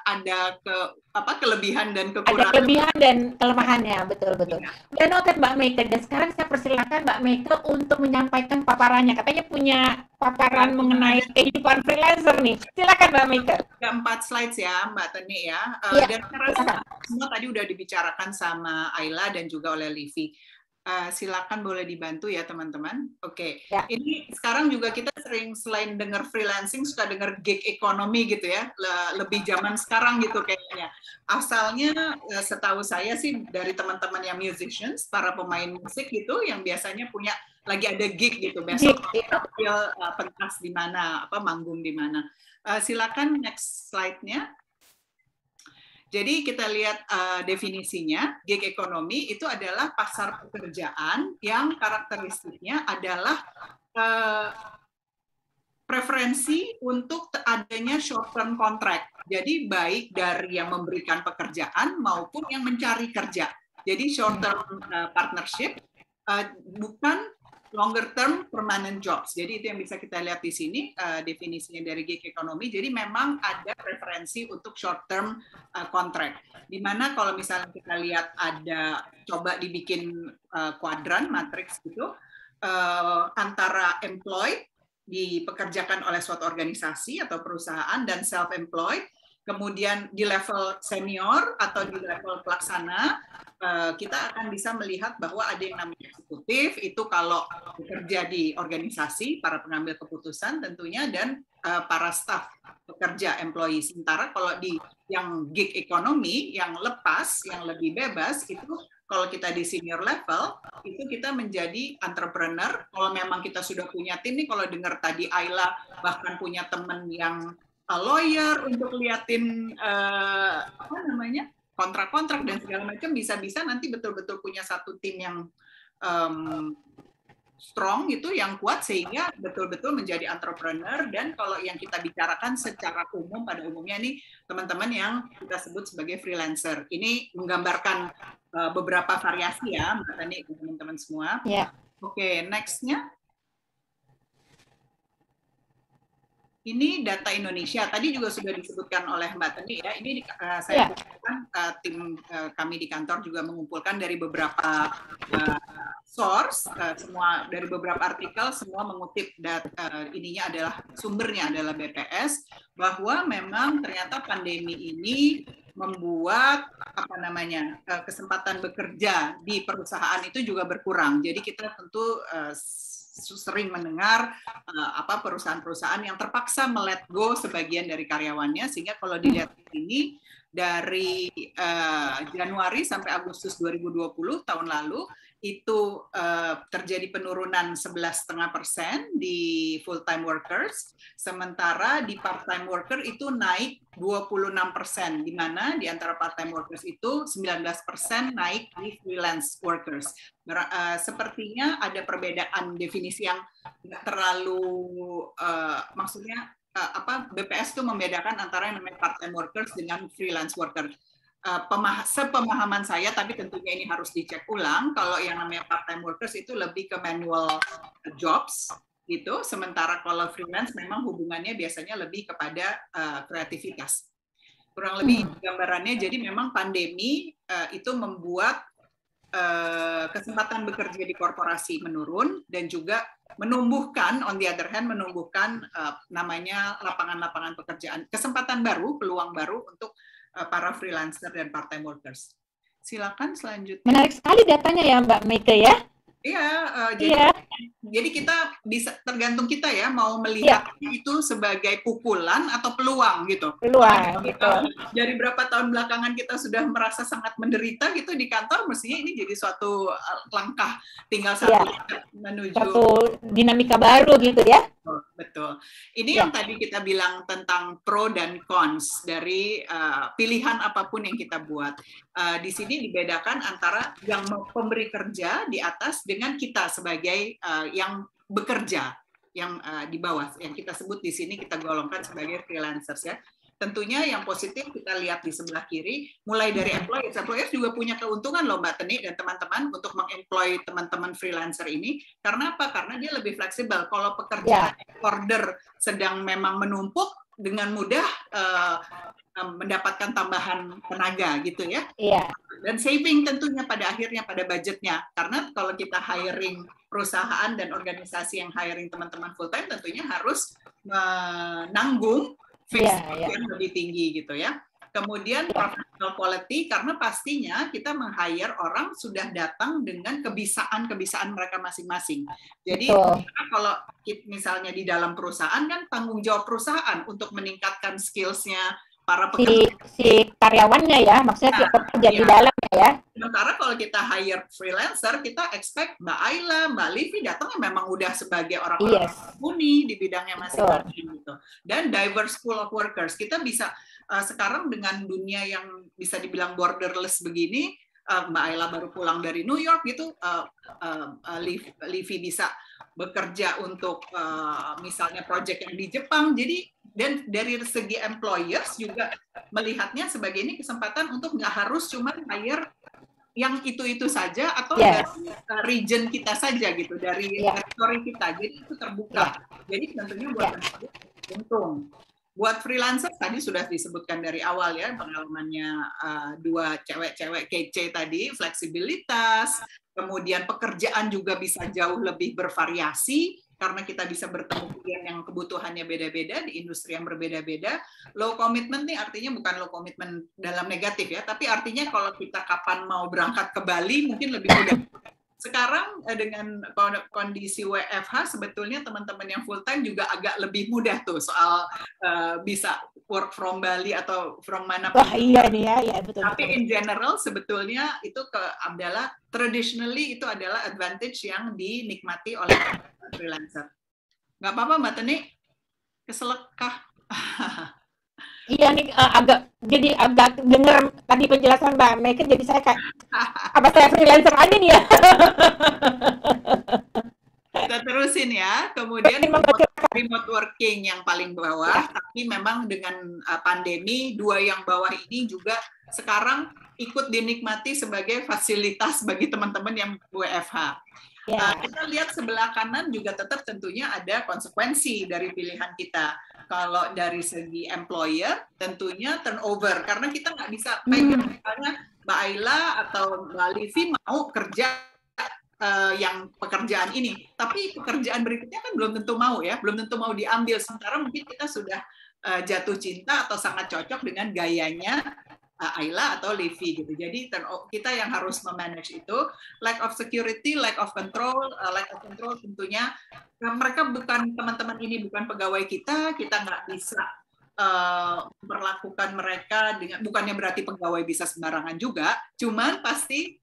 kelebihan dan kekurangan. Ada kelebihan dan kelemahannya, betul-betul. Dan noted Mbak Meike, dan sekarang saya persilakan Mbak Meike untuk menyampaikan paparannya. Katanya punya paparan mengenai kehidupan freelancer nih. Silakan Mbak Meike. Ada 4 slides ya Mbak Teni ya. Dan saya rasa semua tadi udah dibicarakan sama Ayla dan juga oleh Livi. Silakan boleh dibantu ya teman-teman. Oke. Ini sekarang juga kita selain dengar freelancing suka dengar gig economy gitu ya, lebih zaman sekarang gitu kayaknya. Asalnya setahu saya sih dari teman-teman yang musicians, para pemain musik gitu yang biasanya punya lagi ada gig gitu besok tampil pentas di mana, manggung di mana. Silakan next slide-nya. Jadi kita lihat definisinya, gig economy itu adalah pasar pekerjaan yang karakteristiknya adalah preferensi untuk adanya short term contract. Jadi baik dari yang memberikan pekerjaan maupun yang mencari kerja. Jadi short term partnership bukan longer term permanent jobs. Jadi itu yang bisa kita lihat di sini definisinya dari gig economy. Jadi memang ada preferensi untuk short term contract. Di mana kalau misalnya kita lihat ada coba dibikin kuadran matriks gitu antara employed dipekerjakan oleh suatu organisasi atau perusahaan dan self employed. Kemudian di level senior atau di level pelaksana, kita akan bisa melihat bahwa ada yang namanya eksekutif, itu kalau bekerja di organisasi, para pengambil keputusan tentunya, dan para staf pekerja, employee. Sementara kalau di yang gig economy, yang lepas, yang lebih bebas, itu kalau kita di senior level, itu kita menjadi entrepreneur. Kalau memang kita sudah punya tim nih, kalau dengar tadi Ayla bahkan punya teman yang lawyer untuk liatin kontrak-kontrak dan segala macam, bisa-bisa nanti betul-betul punya satu tim yang strong gitu, yang kuat, sehingga betul-betul menjadi entrepreneur. Dan kalau yang kita bicarakan secara umum, pada umumnya nih teman-teman yang kita sebut sebagai freelancer. Ini menggambarkan beberapa variasi ya, Mbak Tani, teman-teman semua. Yeah. Oke, next-nya. Ini data Indonesia, tadi juga sudah disebutkan oleh Mbak Tani ya. Ini saya kumpulkan, tim kami di kantor juga mengumpulkan dari beberapa source, semua dari beberapa artikel, semua mengutip ininya adalah sumbernya adalah BPS, bahwa memang ternyata pandemi ini membuat kesempatan bekerja di perusahaan itu juga berkurang. Jadi kita tentu sering mendengar perusahaan-perusahaan yang terpaksa melet go sebagian dari karyawannya, sehingga kalau dilihat ini dari Januari sampai Agustus 2020 tahun lalu itu terjadi penurunan 11,5% di full time workers, sementara di part time worker itu naik 26%, di mana di antara part time workers itu 19% naik di freelance workers. Sepertinya ada perbedaan definisi yang nggak terlalu maksudnya BPS itu membedakan antara yang namanya part time workers dengan freelance worker. Sepemahaman saya, tapi tentunya ini harus dicek ulang, kalau yang namanya part time workers itu lebih ke manual jobs gitu, sementara kalau freelance memang hubungannya biasanya lebih kepada kreativitas. Kurang lebih gambarannya, jadi memang pandemi itu membuat kesempatan bekerja di korporasi menurun, dan juga menumbuhkan, on the other hand, menumbuhkan namanya lapangan-lapangan pekerjaan, kesempatan baru, peluang baru untuk para freelancer dan part-time workers. Silakan selanjutnya. Menarik sekali datanya ya Mbak Meike ya. Iya, jadi kita bisa, tergantung kita ya, mau melihat itu sebagai pukulan atau peluang gitu. Peluang gitu. Dari berapa tahun belakangan kita sudah merasa sangat menderita gitu di kantor, mestinya ini jadi suatu langkah, tinggal menuju satu dinamika baru gitu ya. Betul. Ini yang tadi kita bilang tentang pro dan cons dari pilihan apapun yang kita buat. Di sini dibedakan antara yang pemberi kerja di atas dengan kita sebagai yang bekerja, yang di bawah, yang kita sebut di sini kita golongkan sebagai freelancers ya. Tentunya yang positif kita lihat di sebelah kiri, mulai dari employers juga punya keuntungan loh Mbak Teni dan teman-teman untuk mengemploy teman-teman freelancer ini. Karena apa? Karena dia lebih fleksibel. Kalau pekerjaan order sedang memang menumpuk, dengan mudah mendapatkan tambahan tenaga gitu ya. Dan saving tentunya pada akhirnya pada budgetnya. Karena kalau kita hiring perusahaan dan organisasi yang hiring teman-teman full time, tentunya harus menanggung yang lebih tinggi gitu ya. Kemudian professional quality, karena pastinya kita meng-hire orang sudah datang dengan kebiasaan mereka masing-masing. Jadi kalau misalnya di dalam perusahaan kan tanggung jawab perusahaan untuk meningkatkan skills-nya para pekerja. Si karyawannya ya, maksudnya pekerja di dalamnya ya. Sementara kalau kita hire freelancer, kita expect Mbak Ayla, Mbak Livi datangnya memang udah sebagai orang-orang mumpuni di bidangnya masing-masing gitu. Dan diverse pool of workers. Kita bisa sekarang dengan dunia yang bisa dibilang borderless begini, Mbak Ayla baru pulang dari New York gitu, Livi bisa bekerja untuk misalnya project yang di Jepang. Jadi dan dari segi employers juga melihatnya sebagai ini kesempatan untuk nggak harus cuma hire yang itu saja atau dari region kita saja gitu, dari territory kita. Jadi itu terbuka. Jadi tentunya buat untung. Buat freelancer tadi sudah disebutkan dari awal ya, pengalamannya dua cewek-cewek kece tadi, fleksibilitas, kemudian pekerjaan juga bisa jauh lebih bervariasi karena kita bisa bertemu klien yang kebutuhannya beda-beda di industri yang berbeda-beda. Low commitment nih artinya bukan low commitment dalam negatif ya, tapi artinya kalau kita kapan mau berangkat ke Bali mungkin lebih mudah. sekarang dengan kondisi WFH sebetulnya teman-teman yang full time juga agak lebih mudah tuh soal bisa work from Bali atau from mana pun. Wah iya nih ya betul. Tapi in general sebetulnya itu adalah traditionally itu adalah advantage yang dinikmati oleh freelancer. Nggak apa-apa Mbak Teni, keselak kah? Iya nih agak dengar tadi penjelasan Mbak Meka, jadi saya kayak apa saya freelancer aja nih ya. Kita terusin ya. Kemudian remote working yang paling bawah, tapi memang dengan pandemi dua yang bawah ini juga sekarang ikut dinikmati sebagai fasilitas bagi teman-teman yang WFH. Kita lihat sebelah kanan juga tetap tentunya ada konsekuensi dari pilihan kita. Kalau dari segi employer, tentunya turnover. Karena kita nggak bisa pegang misalnya Mbak Ayla atau Mbak Livi mau kerja yang pekerjaan ini. Tapi pekerjaan berikutnya kan belum tentu mau ya, belum tentu mau diambil. Sementara mungkin kita sudah jatuh cinta atau sangat cocok dengan gayanya Ayla atau Livi gitu. Jadi kita yang harus memanage itu, lack of security, lack of control tentunya mereka bukan teman-teman ini bukan pegawai kita nggak bisa memperlakukan mereka dengan, bukannya berarti pegawai bisa sembarangan juga, cuman pasti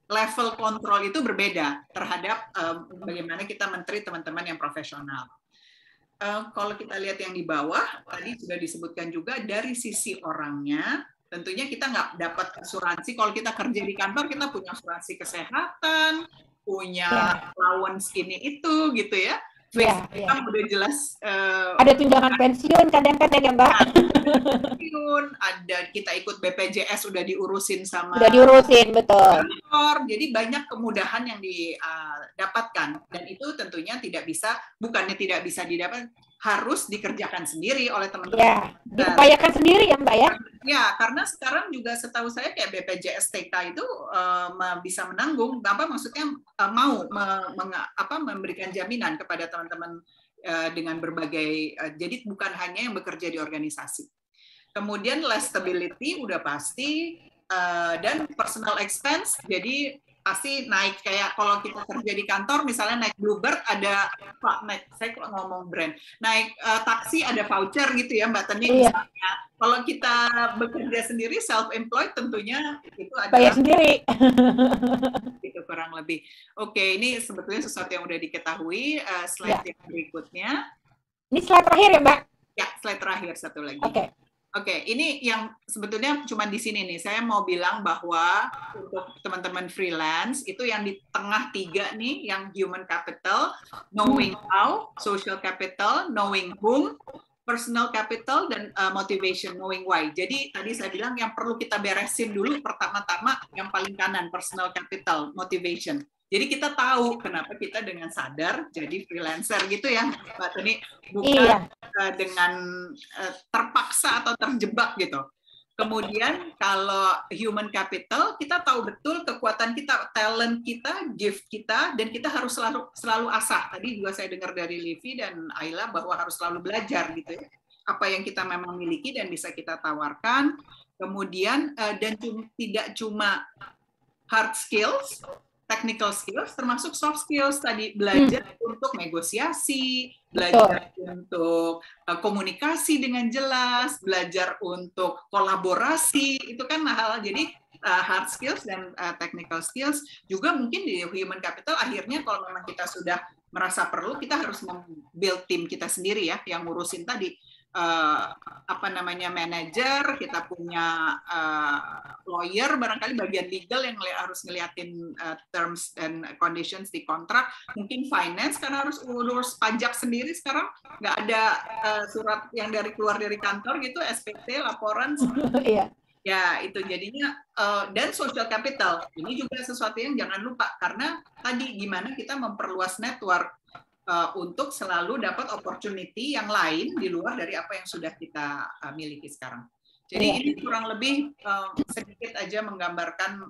level kontrol itu berbeda terhadap bagaimana kita menteri teman-teman yang profesional. Kalau kita lihat yang di bawah, tadi sudah disebutkan juga dari sisi orangnya, tentunya kita nggak dapat asuransi. Kalau kita kerja di kantor, kita punya asuransi kesehatan, punya allowance ini itu, gitu ya. Kan udah jelas. Ada tunjangan pensiun kadang-kadang ya Mbak. Pensiun, ada kita ikut BPJS sudah diurusin sama. Sudah diurusin, betul. Jadi banyak kemudahan yang didapatkan dan itu tentunya bukannya tidak bisa didapat, harus dikerjakan sendiri oleh teman-teman. Ya, diupayakan sendiri ya Mbak ya. Ya, karena sekarang juga setahu saya kayak BPJS TK itu bisa menanggung, maksudnya mau memberikan jaminan kepada teman-teman dengan berbagai, jadi bukan hanya yang bekerja di organisasi. Kemudian less stability udah pasti, dan personal expense, jadi pasti naik. Kayak kalau kita kerja di kantor misalnya naik Bluebird ada saya kok ngomong brand, naik taksi ada voucher gitu ya Mbak Teni. Kalau kita bekerja sendiri self employed tentunya itu ada bayar sendiri. Itu kurang lebih. Oke, ini sebetulnya sesuatu yang udah diketahui. Slide yang berikutnya. Ini slide terakhir ya Mbak? Ya, slide terakhir satu lagi. Oke, ini yang sebetulnya cuma di sini nih. Saya mau bilang bahwa untuk teman-teman freelance itu yang di tengah tiga nih, yang human capital, knowing how, social capital, knowing whom, personal capital, dan motivation, knowing why. Jadi tadi saya bilang yang perlu kita beresin dulu pertama-tama yang paling kanan, personal capital, motivation. Jadi kita tahu kenapa kita dengan sadar jadi freelancer gitu ya, Mbak Teni, bukan dengan terpaksa atau terjebak gitu. Kemudian kalau human capital, kita tahu betul kekuatan kita, talent kita, gift kita, dan kita harus selalu asah. Tadi juga saya dengar dari Livi dan Ayla bahwa harus selalu belajar gitu ya, apa yang kita memang miliki dan bisa kita tawarkan. Kemudian dan tidak cuma hard skills, technical skills, termasuk soft skills tadi, belajar untuk negosiasi, belajar untuk komunikasi dengan jelas, belajar untuk kolaborasi, itu kan hal. Jadi hard skills dan technical skills juga mungkin di human capital. Akhirnya kalau memang kita sudah merasa perlu, kita harus membuild tim kita sendiri ya, yang ngurusin tadi. Manajer, kita punya lawyer, barangkali bagian legal yang harus ngeliatin terms and conditions di kontrak, mungkin finance karena harus urus pajak sendiri sekarang, nggak ada surat yang keluar dari kantor gitu, SPT, laporan. Ya, itu jadinya, dan social capital, ini juga sesuatu yang jangan lupa, karena tadi gimana kita memperluas network untuk selalu dapat opportunity yang lain di luar dari apa yang sudah kita miliki sekarang. Jadi ini kurang lebih sedikit aja menggambarkan,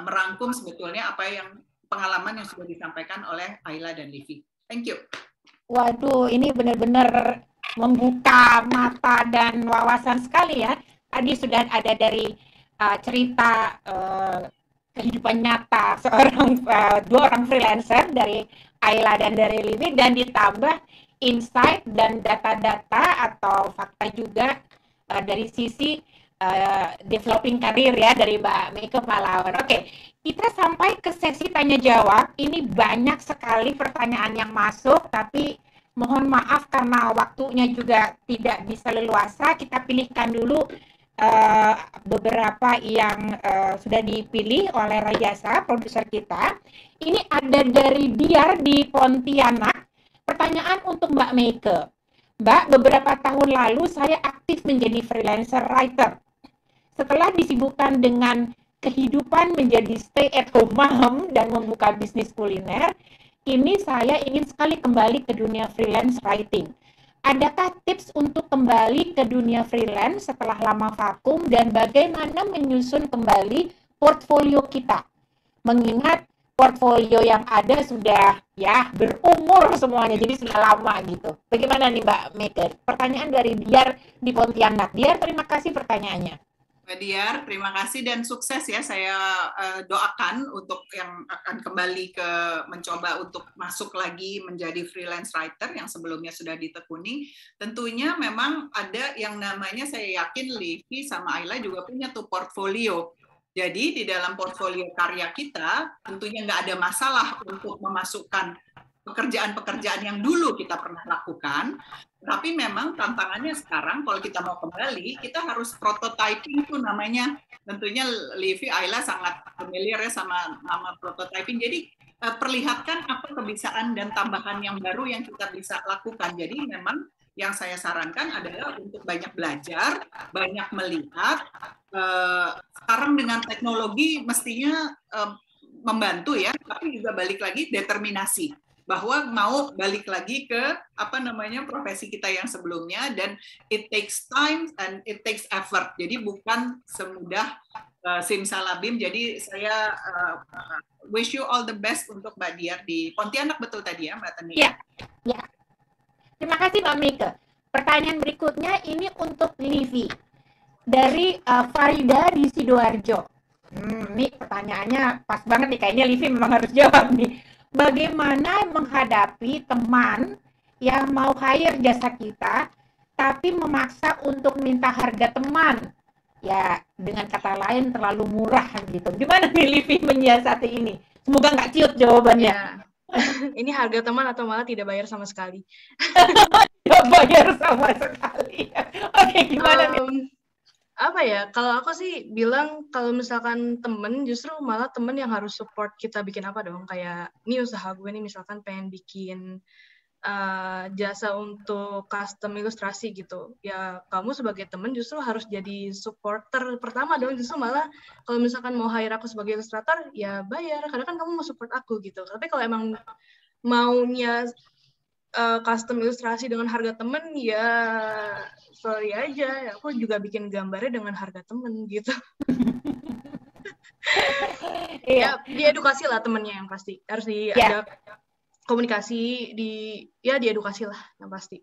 merangkum sebetulnya apa yang pengalaman yang sudah disampaikan oleh Ayla dan Livi. Thank you. Waduh, ini benar-benar membuka mata dan wawasan sekali ya. Tadi sudah ada dari cerita kehidupan nyata dua orang freelancer dari Ayla dan dari Livi, dan ditambah insight dan data-data atau fakta juga dari sisi developing karir ya dari Mbak Meike Pahlawan. Oke, kita sampai ke sesi tanya jawab. Ini banyak sekali pertanyaan yang masuk, tapi mohon maaf karena waktunya juga tidak bisa leluasa. Kita pilihkan dulu beberapa yang sudah dipilih oleh Rajasa, produser kita. Ini ada dari Diar di Pontianak. Pertanyaan untuk Mbak Meike. Mbak, beberapa tahun lalu saya aktif menjadi freelancer writer. Setelah disibukkan dengan kehidupan menjadi stay at home mom dan membuka bisnis kuliner, ini saya ingin sekali kembali ke dunia freelance writing. Adakah tips untuk kembali ke dunia freelance setelah lama vakum, dan bagaimana menyusun kembali portfolio kita? Mengingat portfolio yang ada sudah ya berumur semuanya, jadi sudah lama gitu. Bagaimana nih Mbak Meike? Pertanyaan dari Diar di Pontianak. Diar, terima kasih pertanyaannya. Mbak Diar, terima kasih dan sukses ya. Saya doakan untuk yang akan kembali ke mencoba untuk masuk lagi menjadi freelance writer yang sebelumnya sudah ditekuni. Tentunya memang ada yang namanya, saya yakin Livi sama Ayla juga punya tuh portfolio. Jadi di dalam portfolio karya kita tentunya nggak ada masalah untuk memasukkan pekerjaan-pekerjaan yang dulu kita pernah lakukan. Tapi memang tantangannya sekarang kalau kita mau kembali, kita harus prototyping tuh namanya. Tentunya Livi, Ayla sangat familiar ya sama nama prototyping. Jadi perlihatkan apa kebiasaan dan tambahan yang baru yang kita bisa lakukan. Jadi memang yang saya sarankan adalah untuk banyak belajar, banyak melihat. Sekarang dengan teknologi mestinya membantu ya, tapi juga balik lagi determinasi. Bahwa mau balik lagi ke profesi kita yang sebelumnya, dan it takes time and it takes effort. Jadi bukan semudah simsalabim. Jadi saya wish you all the best untuk Mbak Diar di Pontianak, betul tadi ya Mbak Tani? Ya. Terima kasih Mbak Meike. Pertanyaan berikutnya ini untuk Livi dari Farida di Sidoarjo. Ini pertanyaannya pas banget nih, kayaknya Livi memang harus jawab nih. Bagaimana menghadapi teman yang mau hire jasa kita, tapi memaksa untuk minta harga teman? Ya, dengan kata lain terlalu murah gitu. Gimana nih Livi menyiasati ini? Semoga nggak ciut jawabannya. Ya. Ini harga teman atau malah tidak bayar sama sekali? Tidak bayar sama sekali. Oke, gimana nih? Apa ya, kalau aku sih bilang kalau misalkan temen, justru malah temen yang harus support kita bikin apa dong. Kayak ini usaha gue nih misalkan pengen bikin jasa untuk custom ilustrasi gitu. Ya kamu sebagai temen justru harus jadi supporter pertama dong. Justru malah kalau misalkan mau hire aku sebagai ilustrator, ya bayar. Karena kan kamu mau support aku gitu. Tapi kalau emang maunya custom ilustrasi dengan harga temen, ya sorry aja, aku juga bikin gambarnya dengan harga temen gitu. Ya diedukasi lah temennya, yang pasti harus diajak komunikasi, diedukasi lah yang pasti.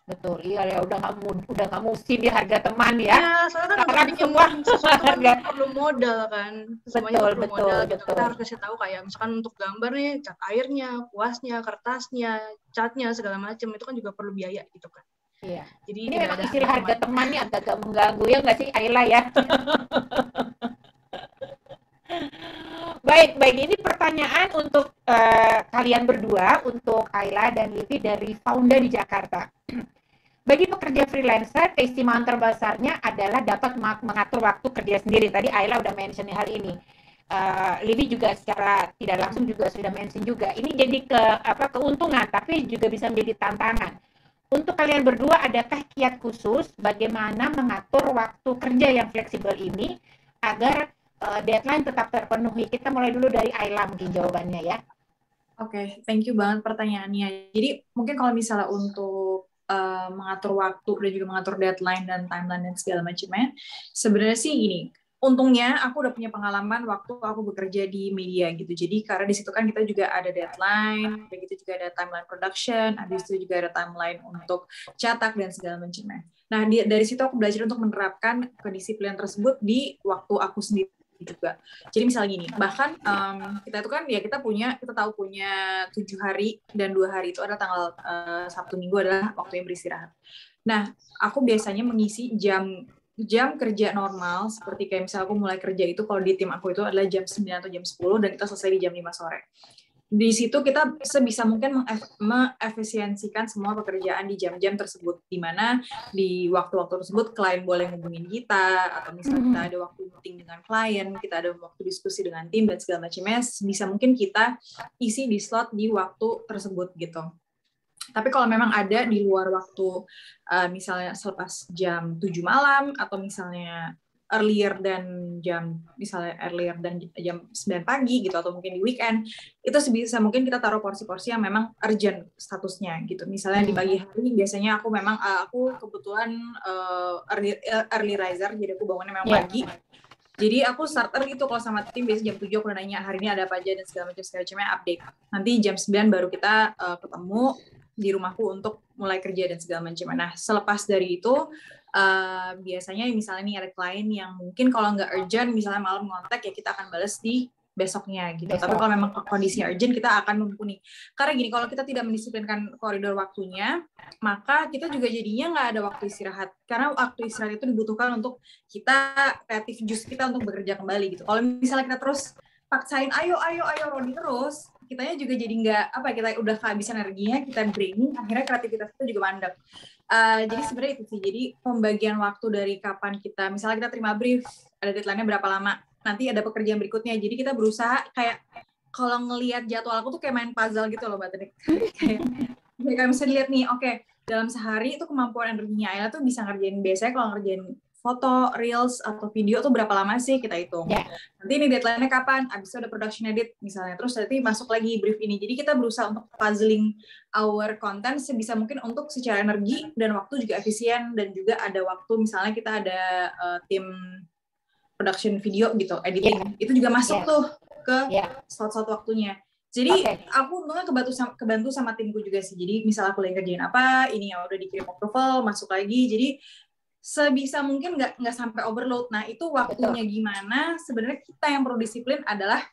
Betul, iya ya, udah nggak mesti di harga teman ya. Ya, soalnya kan semua sesuatu kan perlu modal kan. Semuanya perlu modal gitu. Kita harus kasih tahu kayak misalkan untuk gambar nih, cat airnya, kuasnya, kertasnya, catnya segala macam itu kan juga perlu biaya gitu kan. Iya. Jadi ini memang istilah harga teman nih agak mengganggu ya nggak sih Ayla ya? Baik, ini pertanyaan untuk kalian berdua, untuk Ayla dan Livi dari Founda di Jakarta. Bagi pekerja freelancer, keistimewaan terbesarnya adalah dapat mengatur waktu kerja sendiri. Tadi Ayla udah mention hal ini. Livi juga secara tidak langsung juga sudah mention juga. Ini jadi keuntungan, tapi juga bisa menjadi tantangan. Untuk kalian berdua, adakah kiat khusus bagaimana mengatur waktu kerja yang fleksibel ini agar deadline tetap terpenuhi? Kita mulai dulu dari Ayla mungkin jawabannya ya. Oke, thank you banget pertanyaannya. Jadi mungkin kalau misalnya untuk mengatur waktu dan juga mengatur deadline dan timeline dan segala macamnya, sebenarnya sih gini, untungnya aku udah punya pengalaman waktu aku bekerja di media gitu. Jadi karena di situ kan kita juga ada deadline, dan gitu juga ada timeline production, habis itu juga ada timeline untuk cetak dan segala macamnya. Nah, dari situ aku belajar untuk menerapkan kedisiplinan tersebut di waktu aku sendiri juga. Jadi misalnya gini, bahkan kita itu kan ya kita tahu punya 7 hari dan 2 hari itu adalah tanggal Sabtu Minggu adalah waktu yang beristirahat. Nah, aku biasanya mengisi jam kerja normal, seperti kayak misalnya aku mulai kerja itu kalau di tim aku itu adalah jam 9 atau jam 10 dan kita selesai di jam 5 sore. Di situ kita sebisa mungkin mengefisiensikan semua pekerjaan di jam-jam tersebut, di mana di waktu-waktu tersebut klien boleh hubungin kita, atau misalnya kita ada waktu meeting dengan klien, kita ada waktu diskusi dengan tim dan segala macamnya, sebisa mungkin kita isi di slot di waktu tersebut gitu. Tapi kalau memang ada di luar waktu, misalnya selepas jam 7 malam, atau misalnya earlier dan jam 9 pagi gitu, atau mungkin di weekend, itu sebisa mungkin kita taruh porsi-porsi yang memang urgent statusnya gitu. Misalnya di pagi hari biasanya aku kebetulan early riser, jadi aku bangunnya memang pagi. Jadi aku starter gitu kalau sama tim, biasanya jam 7 aku udah nanya hari ini ada apa aja dan segala macamnya update. Nanti jam 9 baru kita ketemu di rumahku untuk mulai kerja dan segala macam. Nah, selepas dari itu biasanya misalnya nih ada klien yang mungkin kalau nggak urgent, misalnya malam ngontak, ya kita akan balas di besoknya gitu. Tapi kalau memang kondisinya urgent, kita akan mumpuni. Karena gini, kalau kita tidak mendisiplinkan koridor waktunya, maka kita juga jadinya nggak ada waktu istirahat. Karena waktu istirahat itu dibutuhkan untuk kita kreatif juice kita untuk bekerja kembali gitu. Kalau misalnya kita terus paksain ayo Rodi terus, kitanya juga jadi nggak kita udah kehabisan energinya, kita draining, akhirnya kreativitas kita juga mandek. Jadi sebenarnya itu sih, jadi pembagian waktu dari kapan kita, misalnya kita terima brief, ada deadline-nya berapa lama, nanti ada pekerjaan berikutnya, jadi kita berusaha kayak, kalau ngelihat jadwal aku tuh kayak main puzzle gitu loh Mbak Tenik. kayak bisa dilihat nih, oke, dalam sehari itu kemampuan energinya Ayla tuh bisa ngerjain, biasanya kalau ngerjain foto, reels, atau video tuh berapa lama sih kita hitung. Nanti ini deadline-nya kapan, abis itu ada production edit misalnya, terus nanti masuk lagi brief ini. Jadi kita berusaha untuk puzzling our content sebisa mungkin untuk secara energi dan waktu juga efisien, dan juga ada waktu misalnya kita ada tim production video gitu, editing, itu juga masuk tuh ke slot-slot waktunya. Jadi aku untungnya kebantu sama timku juga sih. Jadi misalnya aku lagi kerjain apa, ini yang udah dikirim approval, masuk lagi. Jadi sebisa mungkin nggak sampai overload. Nah, itu waktunya gimana, sebenarnya kita yang perlu disiplin adalah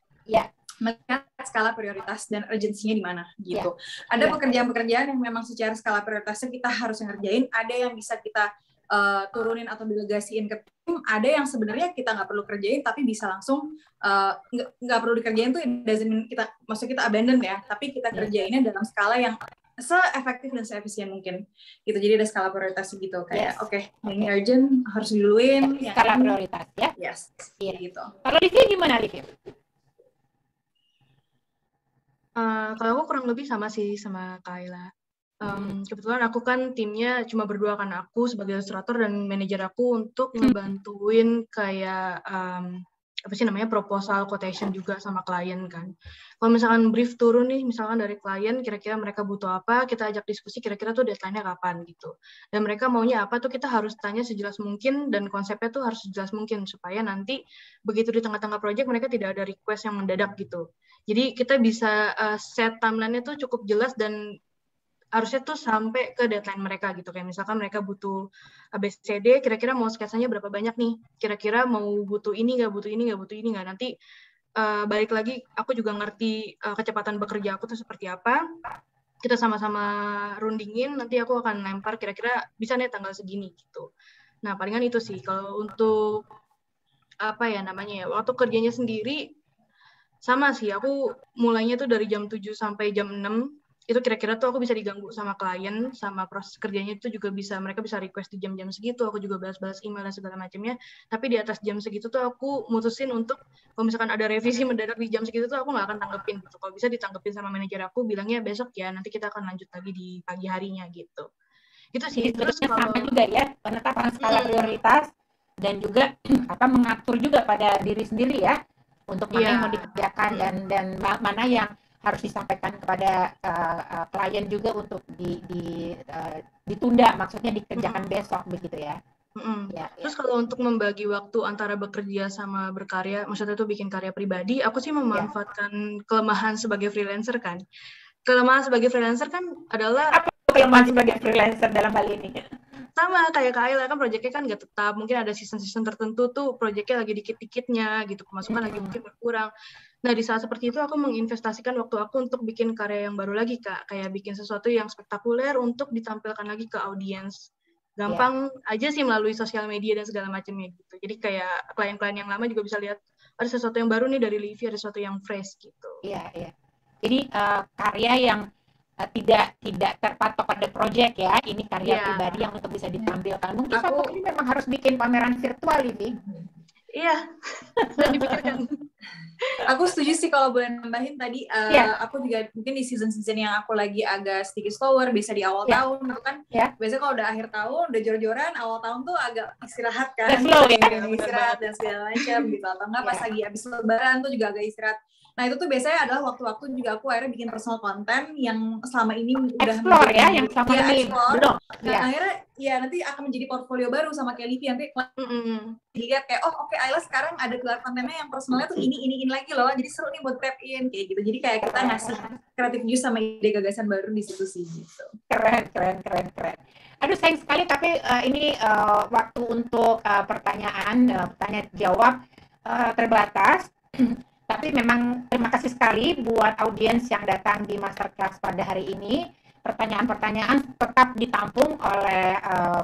melihat skala prioritas dan urgensinya di mana gitu. Ada pekerjaan-pekerjaan yang memang secara skala prioritasnya kita harus ngerjain, ada yang bisa kita turunin atau delegasiin ke tim, ada yang sebenarnya kita nggak perlu kerjain tapi bisa langsung nggak perlu dikerjain tuh, maksudnya kita abandon ya, tapi kita kerjainnya dalam skala yang se-efektif dan se-efisien mungkin gitu. Jadi ada skala prioritas gitu, kayak ini urgent harus diduluin, skala prioritas gitu. Kalau Livia gimana, Livia? Kalau aku kurang lebih sama sih sama Kayla. Kebetulan aku kan timnya cuma berdua, kan aku sebagai ilustrator dan manajer aku untuk ngebantuin kayak proposal quotation juga sama klien kan. Kalau misalkan brief turun nih, misalkan dari klien, kira-kira mereka butuh apa, kita ajak diskusi kira-kira tuh deadline-nya kapan gitu. Dan mereka maunya apa tuh kita harus tanya sejelas mungkin, dan konsepnya tuh harus sejelas mungkin, supaya nanti begitu di tengah-tengah project mereka tidak ada request yang mendadak gitu. Jadi kita bisa set timeline-nya tuh cukup jelas dan harusnya tuh sampai ke deadline mereka gitu. Kayak misalkan mereka butuh ABCD, kira-kira mau sketsanya berapa banyak nih, kira-kira mau butuh ini nggak, nanti balik lagi, aku juga ngerti kecepatan bekerja aku tuh seperti apa, kita sama-sama rundingin, nanti aku akan lempar kira-kira bisa nih tanggal segini gitu. Nah, palingan itu sih. Kalau untuk waktu kerjanya sendiri, sama sih, aku mulainya tuh dari jam 7 sampai jam 6, itu kira-kira tuh aku bisa diganggu sama klien, sama proses kerjanya itu juga mereka bisa request di jam-jam segitu, aku juga balas-balas email dan segala macamnya. Tapi di atas jam segitu tuh aku mutusin untuk, kalau misalkan ada revisi mendadak di jam segitu tuh aku nggak akan tanggepin gitu. Kalau bisa ditanggepin sama manajer aku, bilangnya besok ya, nanti kita akan lanjut lagi di pagi harinya gitu. Itu sih. Terus sama juga ya, penetapan skala prioritas dan juga mengatur juga pada diri sendiri ya, untuk mana yang mau dikerjakan dan mana yang harus disampaikan kepada klien juga untuk ditunda, maksudnya dikerjakan besok begitu ya. Terus kalau untuk membagi waktu antara bekerja sama berkarya, maksudnya itu bikin karya pribadi, aku sih memanfaatkan kelemahan sebagai freelancer kan. Kelemahan sebagai freelancer kan adalah apa kelemahan sebagai freelancer dalam hal ini? sama kayak Kak Ayla kan proyeknya kan nggak tetap, mungkin ada season-season tertentu tuh proyeknya lagi dikit-dikitnya gitu, pemasukan lagi mungkin berkurang. Nah di saat seperti itu aku menginvestasikan waktu aku untuk bikin karya yang baru lagi Kak, kayak bikin sesuatu yang spektakuler untuk ditampilkan lagi ke audiens. Gampang aja sih melalui sosial media dan segala macamnya gitu. Jadi kayak klien-klien yang lama juga bisa lihat ada sesuatu yang baru nih dari Livi, ada sesuatu yang fresh gitu. Iya, iya. Jadi karya yang tidak terpatok pada proyek ya, ini karya pribadi yang untuk bisa ditampilkan. Mungkin suatu kali memang harus bikin pameran virtual ini. Iya, sudah dipikirkan. Aku setuju sih kalau boleh nambahin tadi, aku juga mungkin di season-season yang aku lagi agak sedikit slower, bisa di awal tahun itu kan, biasanya kalau udah akhir tahun, udah jor-joran, awal tahun tuh agak istirahat kan, istirahat dan segala macam gitu, atau enggak pas lagi habis lebaran tuh juga agak istirahat. Nah itu tuh biasanya adalah waktu-waktu juga aku akhirnya bikin personal content yang selama ini udah explore ya, yang selama ini belum. Nah akhirnya ya nanti akan menjadi portfolio baru sama kayak Livi, nanti dilihat kayak oke, Ayla sekarang ada keluar kontennya yang personalnya tuh ini lagi loh, jadi seru nih buat tap in kayak gitu. Jadi kayak kita ngasih kreatif juice sama ide gagasan baru di situ sih gitu. Keren. Aduh sayang sekali tapi ini waktu untuk pertanyaan tanya jawab terbatas. Tapi memang terima kasih sekali buat audiens yang datang di Masterclass pada hari ini. Pertanyaan-pertanyaan tetap ditampung oleh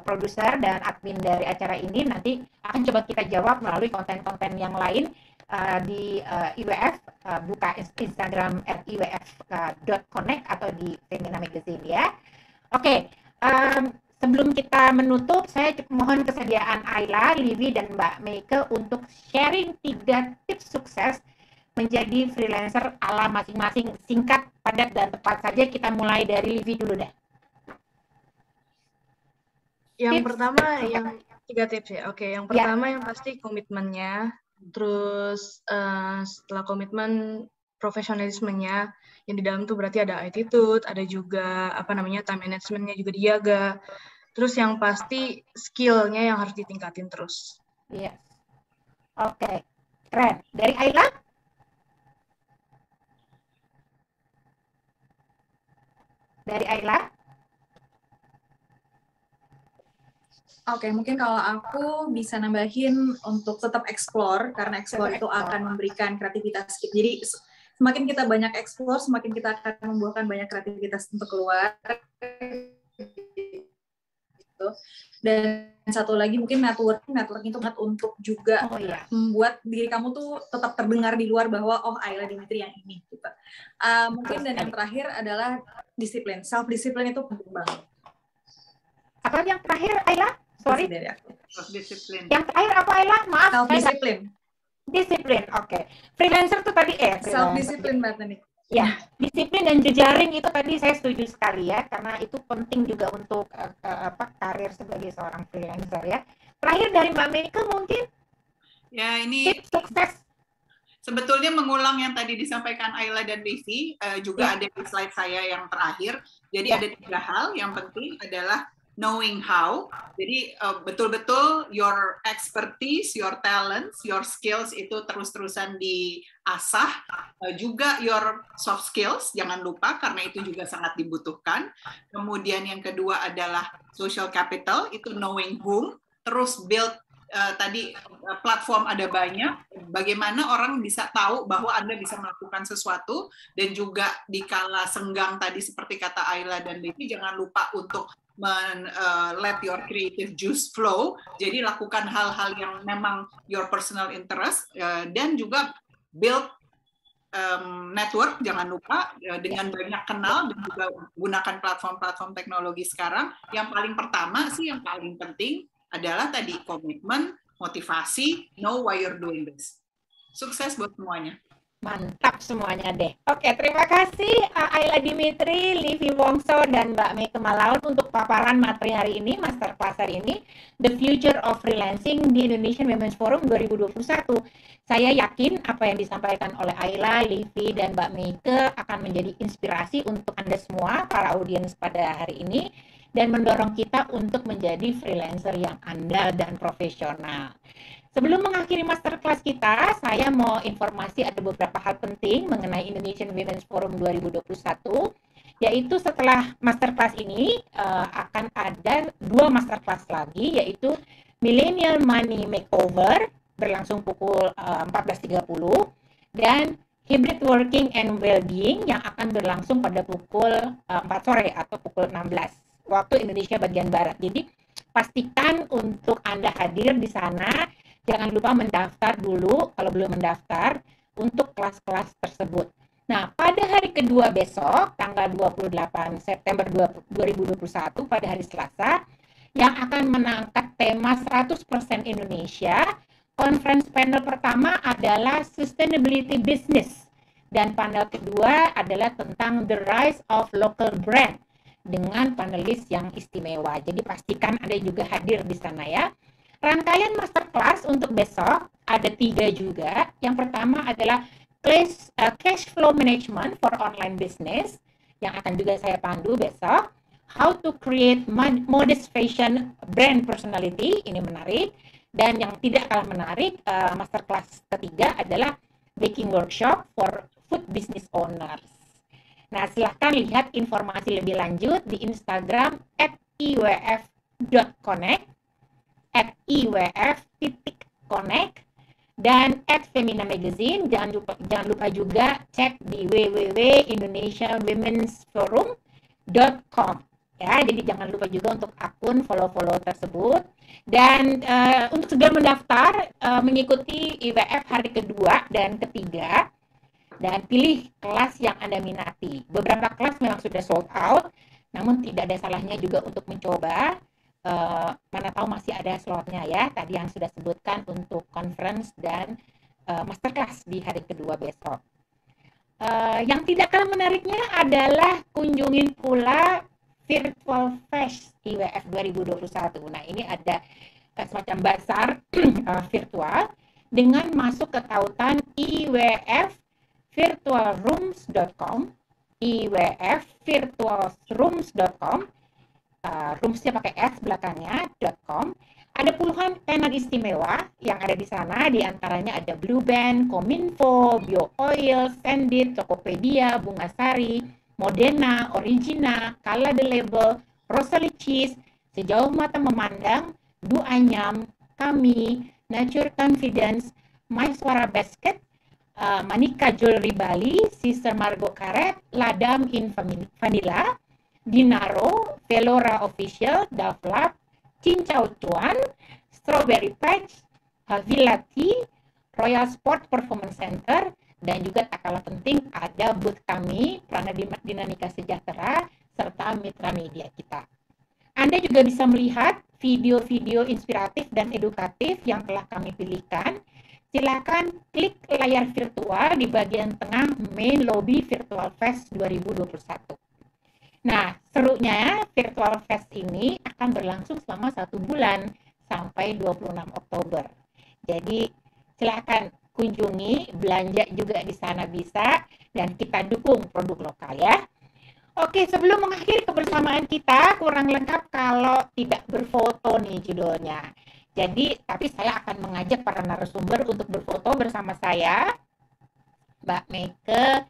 produser dan admin dari acara ini. Nanti akan coba kita jawab melalui konten-konten yang lain di IWF. Buka Instagram @iwf.connect atau di Femina Magazine ya. Oke, sebelum kita menutup, saya mohon kesediaan Ayla, Livi, dan Mbak Meike untuk sharing 3 tips sukses menjadi freelancer ala masing-masing, singkat, padat, dan tepat saja. Kita mulai dari Livi dulu deh. Yang pertama, yang 3 tips ya. Oke, yang pertama yang pasti komitmennya, terus setelah komitmen profesionalismenya, yang di dalam tuh berarti ada attitude, ada juga time managementnya juga dijaga. Terus yang pasti skill-nya yang harus ditingkatin terus. Iya. Oke, keren. Dari Ayla? Oke, mungkin kalau aku bisa nambahin untuk tetap explore, karena explore itu akan memberikan kreativitas. Jadi semakin kita banyak explore, semakin kita akan membuahkan banyak kreativitas untuk keluar. Dan satu lagi mungkin networking itu untuk juga membuat diri kamu tuh tetap terdengar di luar bahwa Ayla Dimitri yang ini gitu. Mungkin dan yang terakhir adalah disiplin, self discipline itu penting banget. Apa yang terakhir Ayla? Sorry. Self discipline. Yang terakhir apa Ayla? Maaf. Self discipline. Disiplin, oke. Freelancer tuh tadi self discipline Mbak Tani. Ya, disiplin dan jejaring itu tadi saya setuju sekali ya, karena itu penting juga untuk karir sebagai seorang freelancer ya. Terakhir dari Mbak Meike mungkin? Ya, ini tips sukses. Sebetulnya mengulang yang tadi disampaikan Ayla dan Livi, juga ada di slide saya yang terakhir. Jadi ada 3 hal. Yang penting adalah knowing how. Jadi betul-betul your expertise, your talents, your skills itu terus-terusan diasah. Juga your soft skills, jangan lupa karena itu juga sangat dibutuhkan. Kemudian yang kedua adalah social capital, itu knowing whom. Terus build tadi platform ada banyak, bagaimana orang bisa tahu bahwa Anda bisa melakukan sesuatu, dan juga di kala senggang tadi seperti kata Ayla dan Livi, jangan lupa untuk let your creative juice flow, jadi lakukan hal-hal yang memang your personal interest, dan juga build network, jangan lupa dengan banyak kenal, dan juga gunakan platform-platform teknologi sekarang. Yang paling pertama sih, yang paling penting adalah tadi komitmen, motivasi, know why you're doing this. Sukses buat semuanya. Mantap semuanya deh. Oke, terima kasih Ayla Dimitri, Livi Wongso, dan Mbak Meike Malaun untuk paparan materi hari ini, Masterclass hari ini, The Future of Freelancing di Indonesian Women's Forum 2021. Saya yakin apa yang disampaikan oleh Ayla, Livi, dan Mbak Meike akan menjadi inspirasi untuk Anda semua, para audiens pada hari ini, dan mendorong kita untuk menjadi freelancer yang andal dan profesional. Sebelum mengakhiri masterclass kita, saya mau informasi ada beberapa hal penting mengenai Indonesian Women's Forum 2021. yaitu setelah masterclass ini akan ada 2 masterclass lagi, yaitu Millennial Money Makeover berlangsung pukul 14.30 dan Hybrid Working and Wellbeing yang akan berlangsung pada pukul 4 sore atau pukul 16 waktu Indonesia bagian Barat. Jadi pastikan untuk Anda hadir di sana. Jangan lupa mendaftar dulu kalau belum mendaftar untuk kelas-kelas tersebut. Nah, pada hari kedua besok, tanggal 28 September 2021, pada hari Selasa, yang akan mengangkat tema 100% Indonesia, conference panel pertama adalah Sustainability Business. Dan panel kedua adalah tentang The Rise of Local Brand dengan panelis yang istimewa. Jadi pastikan Anda juga hadir di sana ya. Rangkaian masterclass untuk besok ada 3 juga. Yang pertama adalah Cash Flow Management for Online Business yang akan juga saya pandu besok. How to Create Modest Fashion Brand Personality, ini menarik. Dan yang tidak kalah menarik, masterclass ketiga adalah Baking Workshop for Food Business Owners. Nah, silahkan lihat informasi lebih lanjut di Instagram @iwf.connect, @iwf.connect, dan @Femina Magazine. Jangan lupa juga cek di www.indonesiawomensforum.com. Ya, jadi jangan lupa juga untuk akun follow-follow tersebut. Dan untuk segera mendaftar mengikuti IWF hari kedua dan ketiga, dan pilih kelas yang Anda minati. Beberapa kelas memang sudah sold out, namun tidak ada salahnya juga untuk mencoba. Mana tahu masih ada slotnya ya, tadi yang sudah sebutkan untuk conference dan masterclass di hari kedua besok. Yang tidak kalah menariknya adalah kunjungin pula Virtual Fest IWF 2021. Nah, ini ada semacam bazar virtual dengan masuk ke tautan iwfvirtualrooms.com, iwfvirtualrooms.com, roomsnya pakai S belakangnya, .com. Ada puluhan tenan istimewa yang ada di sana, di antaranya ada Blue Band, Kominfo, Bio Oil, Sendit, Tokopedia, Bungasari, Modena, Origina, Kala The Label, Rosalie Cheese, Sejauh Mata Memandang, Du Anyam, Kami, Nature Confidence, My Suara Basket, Manika Jewelry Bali, Sister Margot Karet, Ladam in Vanilla, Dinaro, Velora Official, Davlab, Cincau Cuan, Strawberry Patch, Havila Tea, Royal Sport Performance Center, dan juga tak kalah penting ada booth kami, Prana Dinamika Sejahtera, serta mitra media kita. Anda juga bisa melihat video-video inspiratif dan edukatif yang telah kami pilihkan. Silakan klik layar virtual di bagian tengah main lobby Virtual Fest 2021. Nah, serunya Virtual Fest ini akan berlangsung selama 1 bulan sampai 26 Oktober. Jadi silakan kunjungi, belanja juga di sana bisa, dan kita dukung produk lokal ya. Oke, sebelum mengakhiri kebersamaan kita, kurang lengkap kalau tidak berfoto nih judulnya. Jadi, tapi saya akan mengajak para narasumber untuk berfoto bersama saya, Mbak Meike,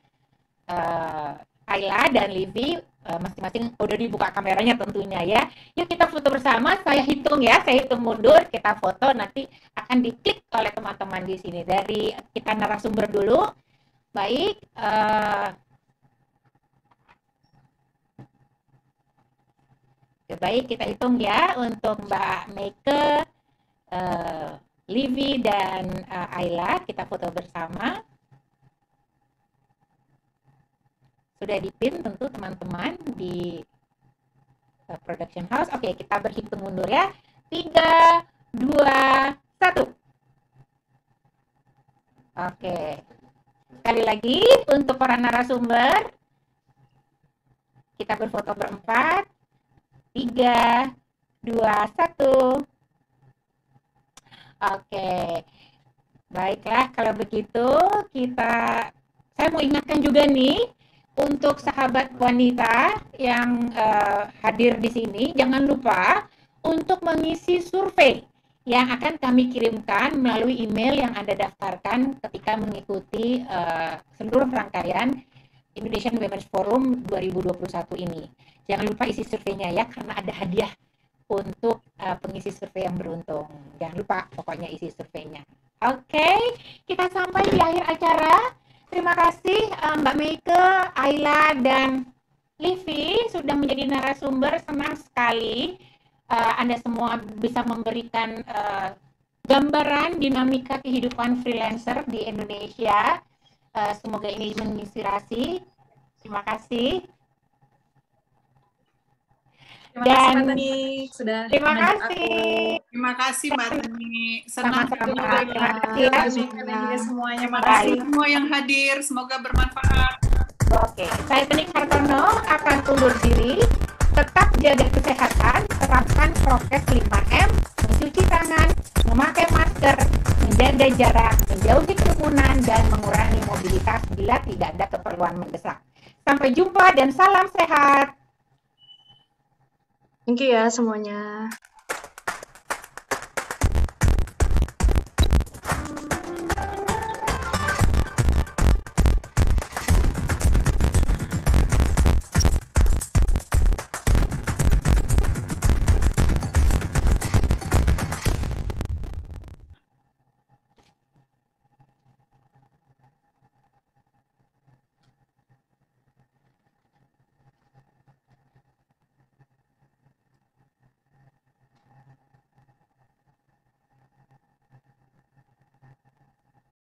Ayla, dan Livi, masing-masing udah dibuka kameranya tentunya ya. Yuk kita foto bersama, saya hitung ya, saya hitung mundur, kita foto, nanti akan diklik oleh teman-teman di sini. Dari kita narasumber dulu, baik. Baik, kita hitung ya untuk Mbak Meike, Livi, dan Ayla, kita foto bersama. Sudah dipin tentu teman-teman di production house. Oke, kita berhitung mundur ya. 3, 2, 1. Oke. Sekali lagi untuk para narasumber, kita berfoto berempat. 3, 2, 1. Oke. Baiklah, kalau begitu saya mau ingatkan juga nih, untuk sahabat wanita yang hadir di sini, jangan lupa untuk mengisi survei yang akan kami kirimkan melalui email yang Anda daftarkan ketika mengikuti seluruh rangkaian Indonesian Women's Forum 2021 ini. Jangan lupa isi surveinya ya, karena ada hadiah untuk pengisi survei yang beruntung. Jangan lupa pokoknya isi surveinya. Oke, kita sampai di akhir acara. Terima kasih Mbak Meike, Ayla, dan Livi sudah menjadi narasumber. Senang sekali Anda semua bisa memberikan gambaran dinamika kehidupan freelancer di Indonesia. Semoga ini menginspirasi. Terima kasih. Terima kasih Mbak Tani sudah terima mengajak kasih. aku. Terima kasih Mbak Tani. Senang Sama-sama. juga Terima kasih ya. juga semuanya. Terima kasih Baik. semua yang hadir. Semoga bermanfaat. Oke, saya Tenik Hartono akan undur diri. Tetap jaga kesehatan, terapkan prokes 5M, mencuci tangan, memakai masker, menjaga jarak, menjauhi kerumunan, dan mengurangi mobilitas bila tidak ada keperluan mendesak. Sampai jumpa dan salam sehat. Thank you ya semuanya.